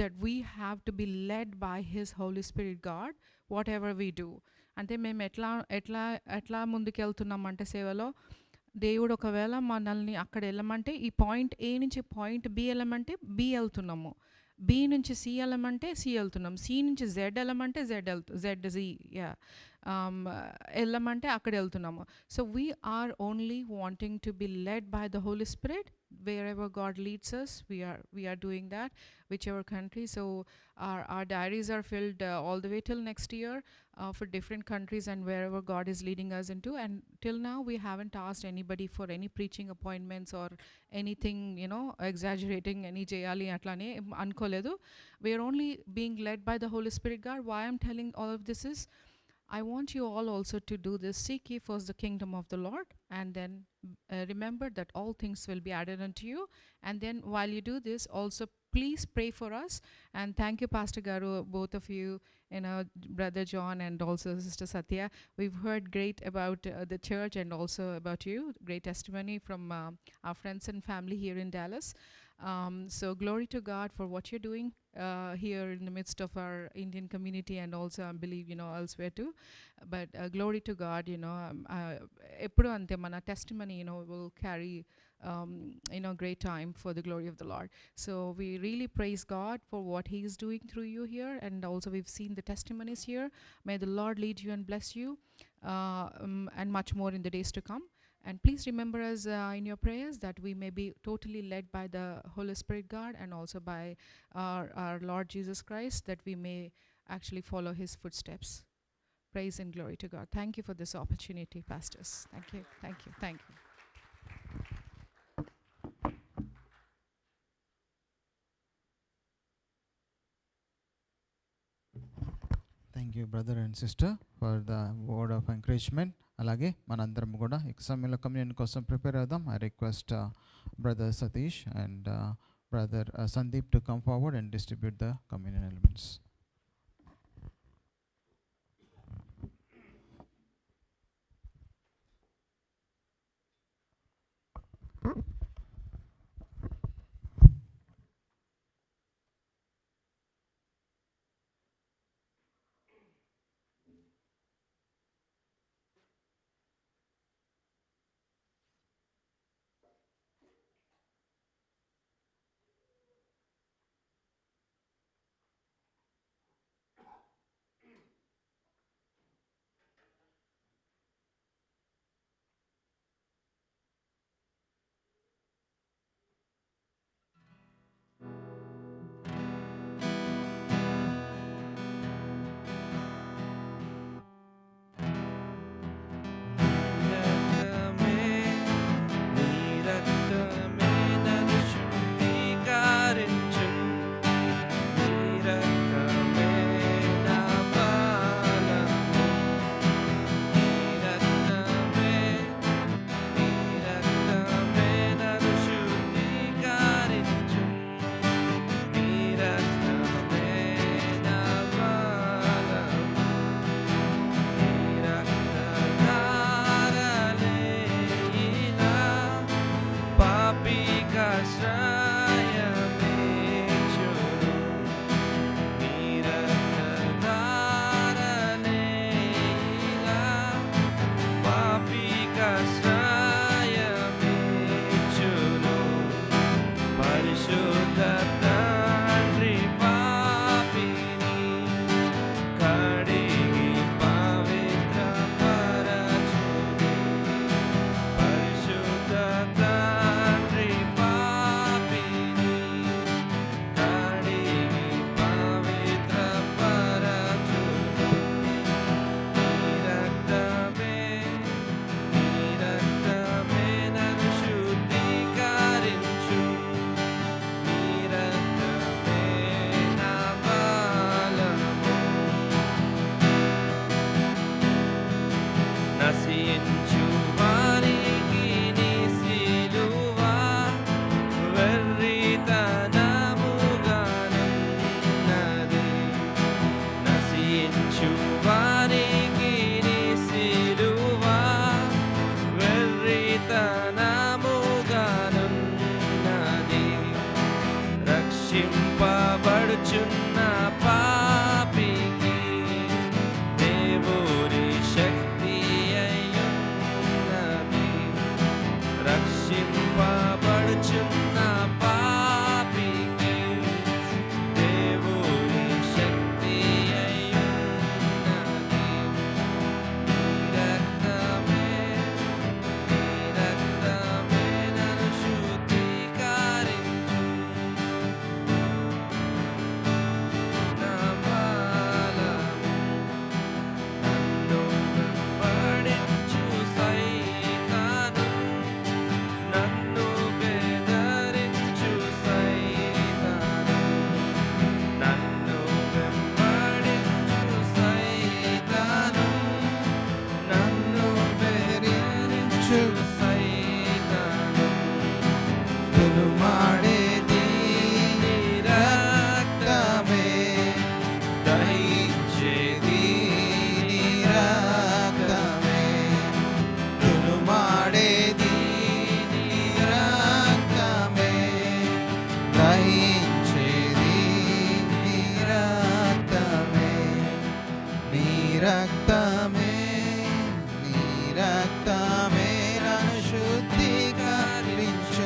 that we have to be led by his Holy Spirit, God, whatever we do. అంటే మేము ఎట్లా ముందుకెళ్తున్నామంటే సేవలో, దేవుడు ఒకవేళ మనల్ని అక్కడ వెళ్ళమంటే ఈ పాయింట్ ఏ నుంచి పాయింట్ బి వెళ్ళమంటే బి వెళ్తున్నాము, బి నుంచి సి వెళ్ళమంటే సి వెళ్తున్నాం, సి నుంచి జెడ్ వెళ్ళమంటే జెడ్ జీ వెళ్ళమంటే అక్కడ వెళ్తున్నాము. So we are only wanting to be led by the Holi Spirit. Wherever God leads us, we are doing that, whichever country. So our diaries are filled all the way till next year for different countries and wherever God is leading us into. And till now we haven't asked anybody for any preaching appointments or anything, exaggerating any jayali atlane ankoledu. We are only being led by the Holy Spirit, God. Why I'm telling all of this is, I want you all also to do this. Seek ye first the kingdom of the Lord, and then remember that all things will be added unto you. And then while you do this, also please pray for us. And thank you, Pastor Garu, both of you, Brother John and also Sister Satya. We've heard great about the church and also about you. Great testimony from our friends and family here in Dallas. So glory to God for what you're doing here in the midst of our Indian community, and also I believe elsewhere too. But glory to God. Eppudu ante mana testimony will carry great time for the glory of the Lord. So we really praise God for what He is doing through you here, and also we've seen the testimonies here. May the Lord lead you and bless you, and much more in the days to come. And please remember us in your prayers, that we may be totally led by the Holy Spirit God, and also by our Lord Jesus Christ, that we may actually follow His footsteps. Praise and glory to God. Thank you for this opportunity, pastors. Thank you, thank you, thank you. Thank you brother and sister for the word of encouragement. అలాగే మనందరం కూడా ఈ సమయంలో communion కోసం prepare అవుదాం. I request brother Satish and brother Sandeep to come forward and distribute the communion elements. రక్షింపబడుచున్న పాపికి దేవుని శక్తి అయ్యున్నది. రక్షింపబడుచున్న పాపికి దేవుని శక్తి అయ్యున్నది. నీ రక్తమే నన్ను శుద్ధీకరించు. రక్తమే నన్ను శుద్ధీకరించు.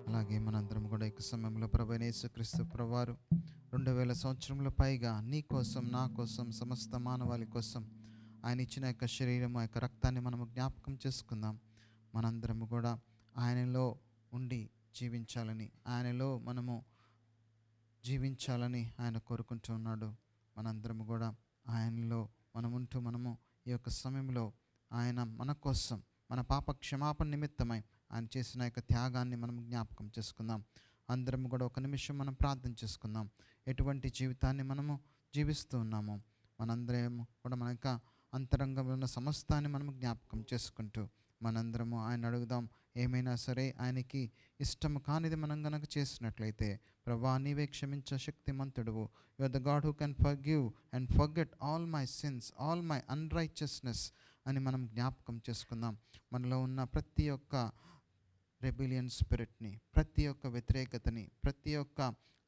అలాగే మనందరం కూడా ఈ సమయంలో ప్రభువైన యేసుక్రీస్తు ప్రభువారు 2000 సంవత్సరముల పైగా నీ కోసం, నా కోసం, సమస్త మానవాళి కోసం ఆయన ఇచ్చిన యొక్క శరీరం, ఆ యొక్క రక్తాన్ని మనము జ్ఞాపకం చేసుకుందాం. మనందరము కూడా ఆయనలో ఉండి జీవించాలని, ఆయనలో మనము జీవించాలని ఆయన కోరుకుంటూ ఉన్నాడు. మనందరము కూడా ఆయనలో మనముంటూ మనము ఈ యొక్క సమయంలో ఆయన మన కోసం, మన పాప క్షమాపణ నిమిత్తమై ఆయన చేసిన యొక్క త్యాగాన్ని మనం జ్ఞాపకం చేసుకుందాం. అందరం కూడా ఒక నిమిషం మనం ప్రార్థన చేసుకుందాం. ఎటువంటి జీవితాన్ని మనము జీవిస్తూ ఉన్నామో మనందరం కూడా మన యొక్క అంతరంగంలో ఉన్న సమస్తాన్ని మనము జ్ఞాపకం చేసుకుంటూ మనందరము ఆయన అడుగుదాం. ఏమైనా సరే ఆయనకి ఇష్టము కానిది మనం గనక చేసినట్లయితే, ప్రభా నీవే క్షమించ శక్తిమంతుడువు, you are the God who can forgive and forget all my sins, all my unrighteousness అని మనం జ్ఞాపకం చేసుకుందాం. మనలో ఉన్న ప్రతి ఒక్క రెబిలియన్ స్పిరిట్ని, ప్రతి ఒక్క వ్యతిరేకతని, ప్రతి ఒక్క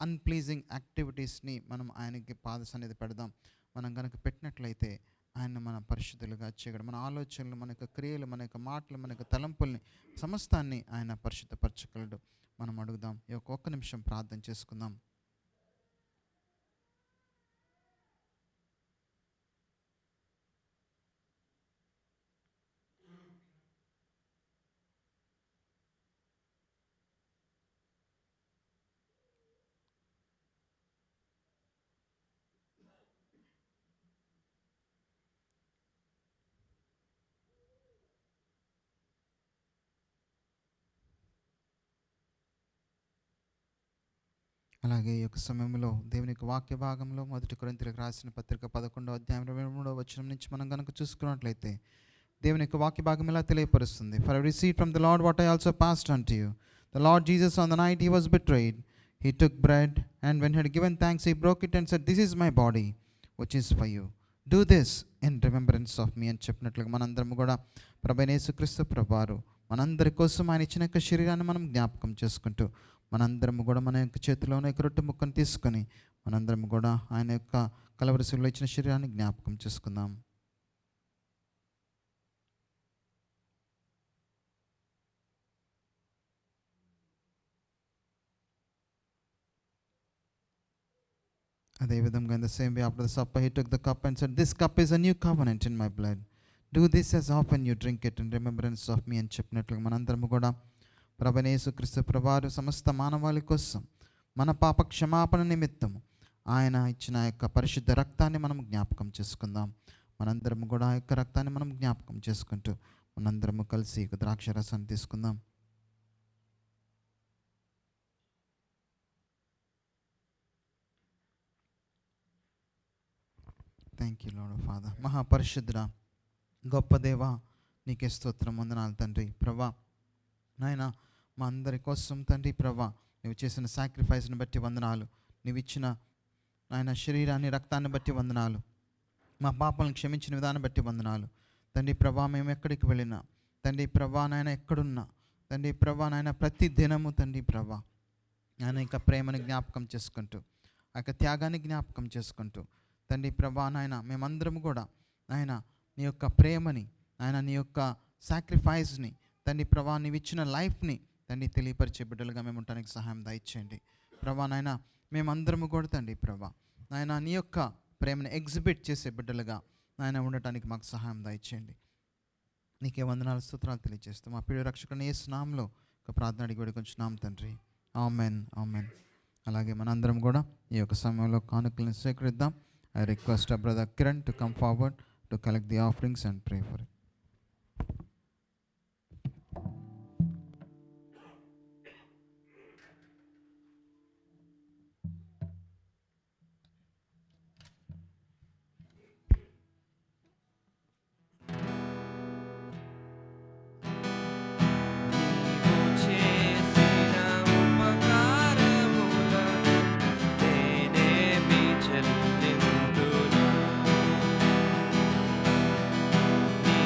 అన్ప్లీజింగ్ యాక్టివిటీస్ని మనం ఆయనకి పాద సన్నిధి పెడదాం. మనం కనుక పెట్టినట్లయితే ఆయన మన పరిశుద్ధులుగా చేయగలడు. మన ఆలోచనలు, మన యొక్క క్రియలు, మన యొక్క మాటలు, మన యొక్క తలంపుల్ని సమస్తాన్ని ఆయన పరిశుద్ధపరచగలడు. మనం అడుగుదాం. ఈ ఒక్క నిమిషం ప్రార్థన చేసుకుందాం. అలాగే ఈ యొక్క సమయంలో దేవుని యొక్క వాక్య భాగంలో 1 కొరింథీయులకు రాసిన పత్రిక 11వ అధ్యాయం 23వ వచనం నుంచి మనం కనుక చూసుకున్నట్లయితే దేవుని యొక్క వాక్య భాగం ఇలా తెలియపరుస్తుంది. For I received from the Lord what I also passed unto you. The Lord Jesus, on the night he was betrayed, he took bread, and when he had given thanks, he broke it and said, "This is my body, which is for you. Do this in remembrance of me." అని చెప్పినట్లుగా మనందరం కూడా ప్రభువైన యేసుక్రీస్తు ప్రభువారు మనందరి కోసం ఆయన ఇచ్చిన యొక్క శరీరాన్ని మనం జ్ఞాపకం చేసుకుంటూ మనందరం కూడా మన యొక్క చేతిలోనే యొక్క రొట్టె ముక్కను తీసుకొని మనందరం కూడా ఆయన యొక్క కలవరి శిలువలో ఇచ్చిన శరీరాన్ని జ్ఞాపకం చేసుకుందాం. అదేవిధంగా in the same way after the supper he took the cup and said, "This cup is a new covenant in my blood. Do this as often you drink it in remembrance of me." అని చెప్పినట్లుగా మనందరం కూడా ప్రభువైన యేసుక్రీస్తు ప్రభువారు సమస్త మానవాళి కోసం మన పాప క్షమాపణ నిమిత్తము ఆయన ఇచ్చిన యొక్క పరిశుద్ధ రక్తాన్ని మనం జ్ఞాపకం చేసుకుందాం. మనందరం కూడా ఆ యొక్క రక్తాన్ని మనం జ్ఞాపకం చేసుకుంటూ మనందరము కలిసి ద్రాక్ష రసాన్ని తీసుకుందాం. Thank you lord father. మహాపరిశుద్ధుడా, గొప్ప దేవా, నీకే స్తోత్రం, వందనాలు తండ్రి. ప్రభా నాయన మా అందరి కోసం తండ్రి ప్రభా నువ్వు చేసిన సాక్రిఫైస్ని బట్టి వందనాలు. నువ్వు ఇచ్చిన నాయన శరీరాన్ని, రక్తాన్ని బట్టి వందనాలు. మా పాపాలను క్షమించిన విధానం బట్టి వందనాలు తండ్రి ప్రభా. మేము ఎక్కడికి వెళ్ళినా తండ్రి ప్రభా నాయన, ఎక్కడున్నా తండ్రి ప్రభా నాయన, ప్రతి దినము తండ్రి ప్రభా ఆయన ఇంకా ప్రేమని జ్ఞాపకం చేసుకుంటూ, ఆ యొక్క త్యాగాన్ని జ్ఞాపకం చేసుకుంటూ తండ్రి ప్రభా నాయన, మేమందరం కూడా నాయన నీ యొక్క ప్రేమని, ఆయన నీ యొక్క సాక్రిఫైస్ని తండ్రి ప్రభా, నీవు ఇచ్చిన లైఫ్ని తండ్రి తెలియపరిచే బిడ్డలుగా మేము ఉండడానికి సహాయం దయచేయండి ప్రభా నాయన. మేమందరము కూడా తండ్రి ప్రభా నాయన నీ యొక్క ప్రేమను ఎగ్జిబిట్ చేసే బిడ్డలుగా నాయన ఉండటానికి మాకు సహాయం దయచేయండి. నీకే వందనాలు, స్తోత్రాలు తెలియజేస్తూ మా ప్రియ రక్షకుని యేసు నామములో ఒక ప్రార్థన అడిగి వేడుకొంచున్నాం తండ్రి. Amen, amen. అలాగే మనందరం కూడా ఈ యొక్క సమయంలో కానుకలను స్వీకరిద్దాం. I request our brother Kiran to come forward to collect the offerings and pray for it. నీ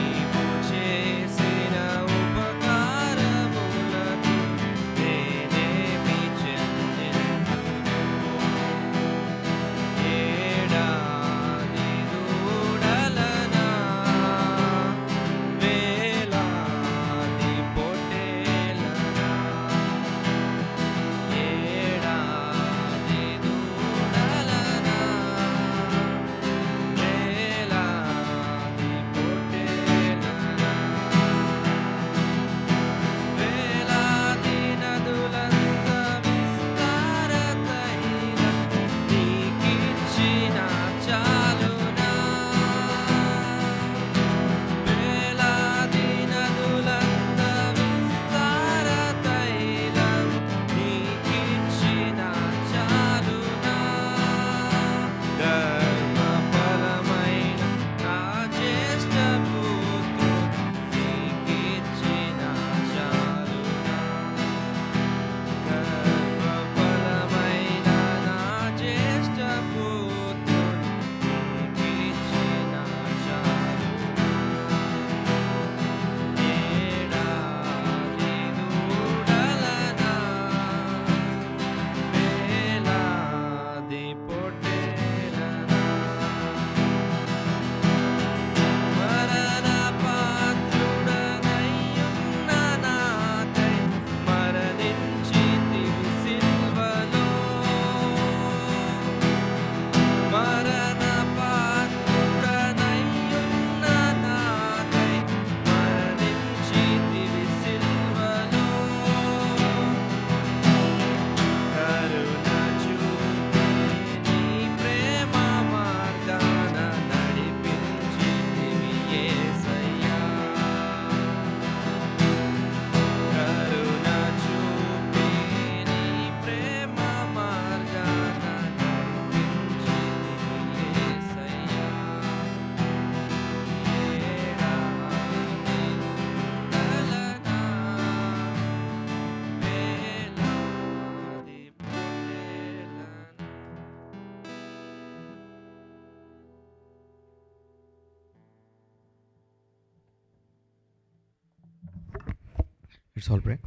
Let's all pray.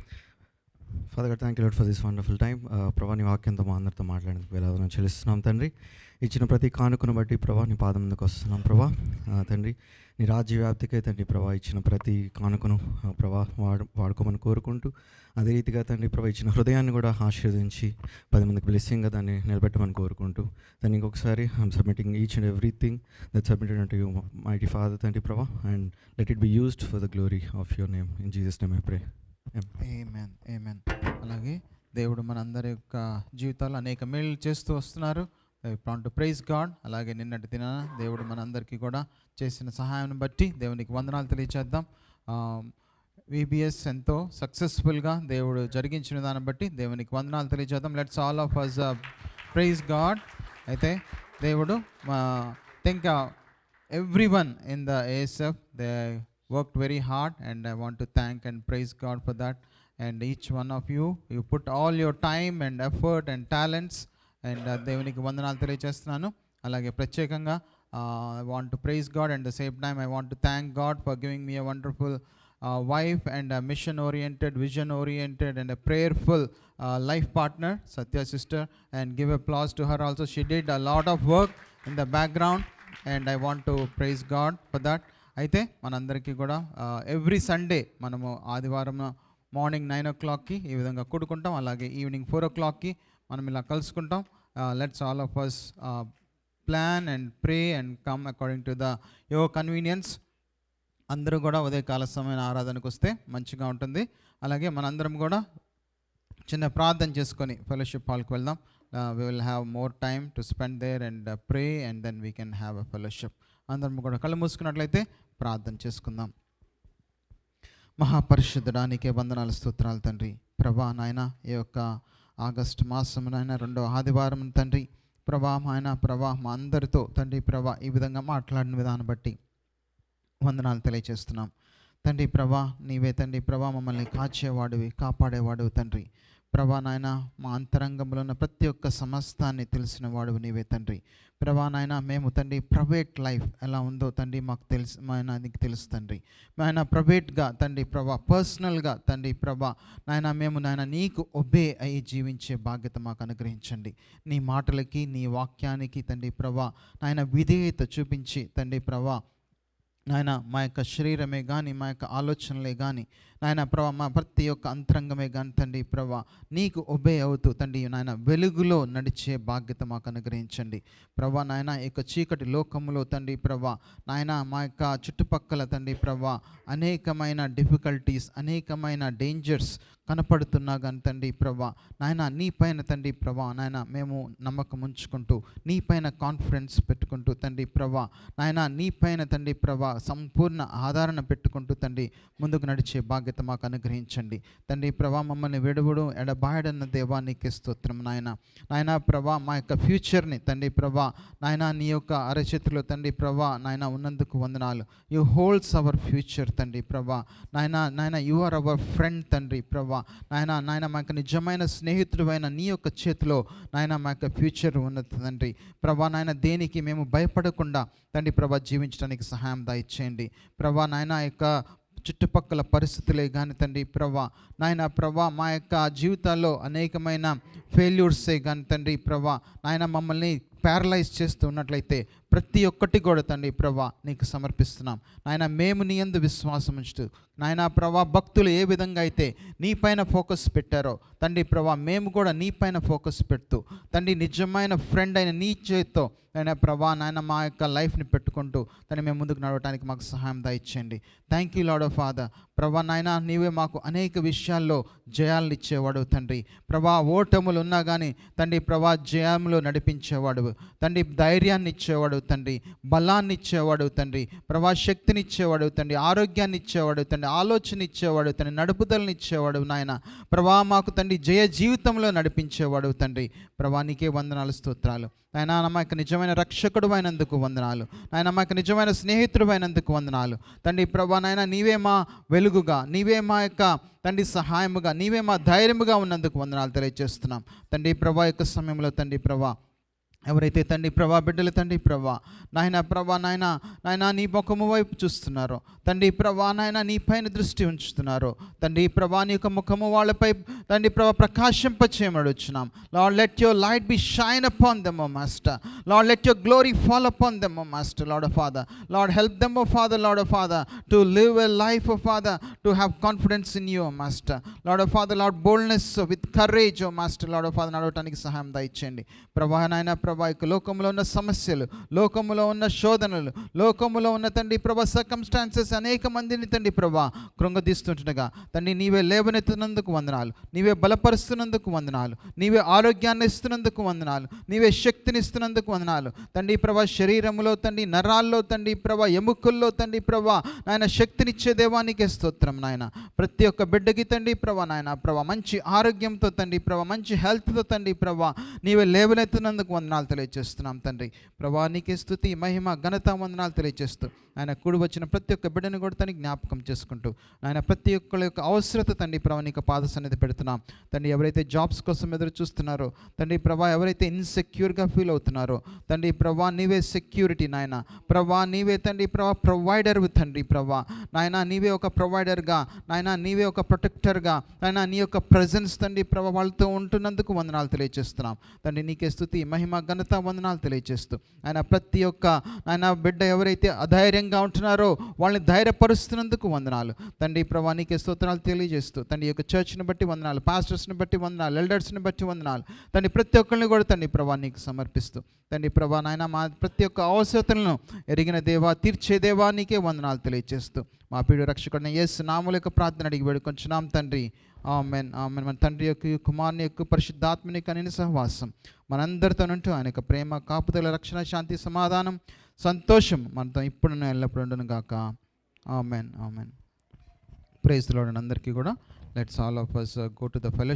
Father God, thank you, Lord, for this wonderful time. ప్రభా నీ వాక్యంతో మా అందరితో మాట్లాడేందుకు వేలాదనం చెల్లిస్తున్నాం తండ్రి. ఇచ్చిన ప్రతి కానుకను బట్టి ప్రభా నీ పాదం ముందుకు వస్తున్నాం ప్రభా. తండ్రి నీ రాజ్య వ్యాప్తికై తండ్రి ప్రభా ఇచ్చిన ప్రతి కానుకను ప్రభా వాడుకోమని కోరుకుంటూ, అదే రీతిగా తండ్రి ప్రభా ఇచ్చిన హృదయాన్ని కూడా ఆశీర్వదించి 10 మందికి బ్లెస్సింగ్గా దాన్ని నిలబెట్టమని కోరుకుంటూ, దాన్ని ఇంకొకసారి I'm submitting each and everything that submitted unto you mighty father తండ్రి ప్రభా, and let it be used for the glory of your name. In Jesus name I pray. Amen, amen. అలాగే దేవుడు మనందరి యొక్క జీవితాల్లో అనేక మేలు చేస్తూ వస్తున్నారు. To praise God. అలాగే నిన్నటి దినాన దేవుడు మనందరికీ కూడా చేసిన సహాయం బట్టి దేవునికి వందనాలు తెలియచేద్దాం. VBS ఎంతో సక్సెస్ఫుల్గా దేవుడు జరిగించిన దాన్ని బట్టి దేవునికి వందనాలు తెలియచేద్దాం. Let's all of us praise God. అయితే దేవుడు think everyone in the ASF, they worked very hard, and I want to thank and praise God for that. And each one of you put all your time and effort and talents, and దేవునికి వందనాలు తెలియజేస్తున్నాను. అలాగే ప్రత్యేకంగా I want to praise God, and at the same time I want to thank God for giving me a wonderful wife and a mission oriented, vision oriented, and a prayerful life partner, Satya sister, and give applause to her also. She did a lot of work in the background, and I want to praise God for that. అయితే మనందరికీ కూడా every Sunday మనము ఆదివారం morning 9 o'clockకి ఈ విధంగా కూడుకుంటాం. అలాగే evening 4 o'clockకి మనం ఇలా కలుసుకుంటాం. Let's all of us plan and pray and come according to the your convenience. అందరూ కూడా ఉదయకాల సమయం ఆరాధనకు వస్తే మంచిగా ఉంటుంది. అలాగే మనందరం కూడా చిన్న ప్రార్థన చేసుకొని ఫెలోషిప్ హాల్కి వెళ్దాం. We will have more time to spend there and pray, and then we can have a fellowship. అందరం కూడా కళ్ళు మూసుకున్నట్లయితే ప్రార్థన చేసుకుందాం. మహాపరిశుద్ధుడానికే వందనాలు, స్తోత్రాలు తండ్రి. ప్రభా నాయన ఈ యొక్క ఆగస్టు మాసం నాయన 2వ ఆదివారం తండ్రి ప్రభా నాయన ప్రభా మా అందరితో తండ్రి ప్రభా ఈ విధంగా మాట్లాడిన విధానం బట్టి వందనాలు తెలియజేస్తున్నాం తండ్రి. ప్రభా నీవే తండ్రి ప్రభా మమ్మల్ని కాచేవాడివి, కాపాడేవాడివి తండ్రి. ప్రభా నాయన మా అంతరంగంలో ఉన్న ప్రతి ఒక్క సమస్తాన్ని తెలిసిన వాడు నీవే తండ్రి. ప్రభా నాయన మేము తండ్రి ప్రైవేట్ లైఫ్ ఎలా ఉందో తండ్రి మాకు తెలుసు, నాయన నీకు తెలుసు తండ్రి. నాయన ప్రైవేట్గా తండ్రి ప్రభా పర్సనల్గా తండ్రి ప్రభా నాయన మేము నాయన నీకు ఒబే అయ్యి జీవించే బాధ్యత మాకు అనుగ్రహించండి. నీ మాటలకి నీ వాక్యానికి తండ్రి ప్రభా నాయన విధేయత చూపించి తండ్రి ప్రభా నాయన మా యొక్క శరీరమే కానీ మా యొక్క ఆలోచనలే కానీ నాయన ప్రభా మా ప్రతి ఒక్క అంతరంగమే కానీ తండ్రి ప్రభా నీకు ఒబే అవుతూ తండ్రి నాయన వెలుగులో నడిచే బాధ్యత మాకు అనుగ్రహించండి. ప్రభా నాయన ఈ యొక్క చీకటి లోకంలో తండ్రి ప్రభా నాయన మా యొక్క చుట్టుపక్కల తండ్రి ప్రభా అనేకమైన డిఫికల్టీస్, అనేకమైన డేంజర్స్ కనపడుతున్నా కానీ తండ్రి ప్రభా నాయన నీ పైన తండ్రి ప్రభా నాయన మేము నమ్మకం ఉంచుకుంటూ నీ పైన కాన్ఫిడెన్స్ పెట్టుకుంటూ తండ్రి ప్రభా నాయన నీ పైన తండ్రి ప్రభా సంపూర్ణ ఆదరణ పెట్టుకుంటూ తండ్రి ముందుకు నడిచే బాధ్యత మాకు అనుగ్రహించండి తండ్రి ప్రభా. మమ్మల్ని విడువడు ఎడబాయడన్న దేవా నీకే స్తోత్రం నాయన. నాయన ప్రభా మా యొక్క ఫ్యూచర్ని తండ్రి ప్రభా నాయన నీ యొక్క అరచేతిలో తండ్రి ప్రభా నాయన ఉన్నందుకు వందనాలు. యు హోల్డ్స్ అవర్ ఫ్యూచర్ తండ్రి ప్రభా నాయన. నాయన యు ఆర్ అవర్ ఫ్రెండ్ తండ్రి ప్రభా నాయన. నాయన మా యొక్క నిజమైన స్నేహితుడు అయిన నీ యొక్క చేతిలో నాయన మా యొక్క ఫ్యూచర్ ఉన్నది తండ్రి ప్రభా నాయన. దేనికి మేము భయపడకుండా తండ్రి ప్రభా జీవించడానికి సహాయం దయచేయండి ప్రభా నాయన. యొక్క చుట్టుపక్కల పరిస్థితులే కానీ తండ్రి ప్రభా నాయన ప్రభా మా యొక్క జీవితాల్లో అనేకమైన ఫెయిల్యూర్సే కానీ తండ్రి ప్రభా నాయన మమ్మల్ని ప్యారలైజ్ చేస్తూ ఉన్నట్లయితే ప్రతి ఒక్కటి కూడా తండ్రి ప్రభా నీకు సమర్పిస్తున్నాం నాయన. మేము నీ యందు విశ్వాసం ఉంచుతూ నాయన ప్రభా భక్తులు ఏ విధంగా అయితే నీ పైన ఫోకస్ పెట్టారో తండ్రి ప్రభా మేము కూడా నీ పైన ఫోకస్ పెడుతూ తండ్రి నిజమైన ఫ్రెండ్ అయిన నీ చేతితో నాయన ప్రభా నాయన మా యొక్క లైఫ్ని పెట్టుకుంటూ తండ్రి మేము ముందుకు నడవడానికి మాకు సహాయం దయచేయండి. Thank you lord of father. ప్రభా నాయన నీవే మాకు అనేక విషయాల్లో జయాలను ఇచ్చేవాడు తండ్రి ప్రభా. ఓటములు ఉన్నా కానీ తండ్రి ప్రభా జయంలో నడిపించేవాడు తండ్రి. ధైర్యాన్ని ఇచ్చేవాడు తండ్రి, బలాన్ని ఇచ్చేవాడు తండ్రి ప్రభా, శక్తిని ఇచ్చేవాడు తండ్రి, ఆరోగ్యాన్ని ఇచ్చేవాడు తండ్రి, ఆలోచన ఇచ్చేవాడు తండ్రి, నడుపుదలని ఇచ్చేవాడు నాయన ప్రభా. మాకు తండ్రి జయ జీవితంలో నడిపించేవాడు తండ్రి ప్రభా. నీకే వందనాలు, స్తోత్రాలు నాయన. మా యొక్క నిజమైన రక్షకుడు అయినందుకు వందనాలు నాయన. మా యొక్క నిజమైన స్నేహితుడు అయినందుకు వందనాలు తండ్రి ప్రభా నాయన. నీవే మా వెలుగుగా, నీవే మా యొక్క తండ్రి సహాయముగా, నీవే మా ధైర్యముగా ఉన్నందుకు వందనాలు తెలియజేస్తున్నాం తండ్రి ప్రభా. యొక్క సమయంలో తండ్రి ప్రభా ఎవరైతే తండ్రి ప్రభా బిడ్డలు తండ్రి ప్రభా నాయన ప్రభా నాయన నాయన నీ ముఖము వైపు చూస్తున్నారో తండ్రి ప్రభా నాయన నీ పైన దృష్టి ఉంచుతున్నారో తండ్రి ప్రభా నీ యొక్క ముఖము వాళ్ళపై తండ్రి ప్రభా ప్రకాశింపచేయమడుచున్నాం. Lord let your light be shine upon them o master. Lord let your glory fall upon them o master. Lord of father, lord help them o father, lord of father to live a life o father, to have confidence in you o master. Lord of father, lord boldness with courage o master. Lord of father నడవటానికి సహాయం దయచేయండి ప్రభా నాయన ప్రభా. లోకంలో ఉన్న సమస్యలు, లోకములో ఉన్న శోధనలు, లోకములో ఉన్న తండ్రి ప్రభా సర్కమ్స్టాన్సెస్ అనేక మందిని తండ్రి ప్రభా కృంగదీస్తుండగా తండ్రి నీవే లేవనెత్తున్నందుకు వందనాలు, నీవే బలపరుస్తున్నందుకు వందనాలు, నీవే ఆరోగ్యాన్ని ఇస్తున్నందుకు వందనాలు, నీవే శక్తిని ఇస్తున్నందుకు వందనాలు తండ్రి ప్రభా. శరీరంలో తండ్రి నరాల్లో తండ్రి ప్రభా ఎముకల్లో తండ్రి ప్రభా నాయన శక్తినిచ్చే దేవానికి స్తోత్రం నాయన. ప్రతి ఒక్క బిడ్డకి తండ్రి ప్రభా నాయన ప్రభా మంచి ఆరోగ్యంతో తండ్రి ప్రభా మంచి హెల్త్తో తండ్రి ప్రభా నీవే లేవనెత్తున్నందుకు వందనాలు తెలియజేస్తున్నాం తండ్రి ప్రభా. నీకే స్తుతి మహిమ ఘనత వందనాలు తెలియజేస్తూ ఆయన కూడి వచ్చిన ప్రతి ఒక్క బిడ్డను కూడా తనకి జ్ఞాపకం చేసుకుంటూ ఆయన ప్రతి ఒక్కరి యొక్క అవసరత తండ్రి ప్రభా నీకు పాద సన్నిధి పెడుతున్నాం తండ్రి. ఎవరైతే జాబ్స్ కోసం ఎదురు చూస్తున్నారో తండ్రి ప్రభా, ఎవరైతే ఇన్సెక్యూర్గా ఫీల్ అవుతున్నారో తండ్రి ప్రభా నీవే సెక్యూరిటీ నాయన ప్రభా, నీవే తండ్రి ప్రభా ప్రొవైడర్ తండ్రి ప్రభా నాయన, నీవే ఒక ప్రొవైడర్గా నాయన, నీవే ఒక ప్రొటెక్టర్గా నాయన, నీ యొక్క ప్రజెన్స్ తండ్రి ప్రభా వాళ్ళతో ఉంటున్నందుకు వందనాలు తెలియజేస్తున్నాం తండ్రి. నీకే స్తుతి మహిమ ఘనత వందనాలు తెలియజేస్తూ ఆయన ప్రతి ఒక్క ఆయన బిడ్డ ఎవరైతే అధైర్యంగా ఉంటున్నారో వాళ్ళని ధైర్యపరుస్తున్నందుకు వందనాలు తండ్రి ప్రభా. నీకే స్తోత్రాలు తెలియజేస్తూ తండ్రి యొక్క చర్చ్ని బట్టి వందనాలు, పాస్టర్స్ని బట్టి వందనాలు, ఎల్డర్స్ని బట్టి వందనాలు తండ్రి. ప్రతి ఒక్కరిని కూడా తండ్రి ప్రభా నీకు సమర్పిస్తూ తండ్రి ప్రభా నాయన మా ప్రతి ఒక్క అవసరతలను ఎరిగిన దేవా, తీర్చే దేవా నీకే వందనాలు తెలియజేస్తూ మా పీడు రక్షకుడిని యేసు నామముల యొక్క ప్రార్థన అడిగి వేడుకొంచున్నాం తండ్రి. ఆమేన్ ఆమేన్. మన తండ్రి యొక్క కుమారుని యొక్క పరిశుద్ధాత్మని కనిన సహవాసం మనందరితోనుంటూ ఆయన యొక్క ప్రేమ కాపుదల రక్షణ శాంతి సమాధానం సంతోషం మనతో ఇప్పుడు ఎల్లప్పుడు ఉండును గాక. Amen amen. Praise the lord. అందరికీ కూడా let's all of us go to the fellowship.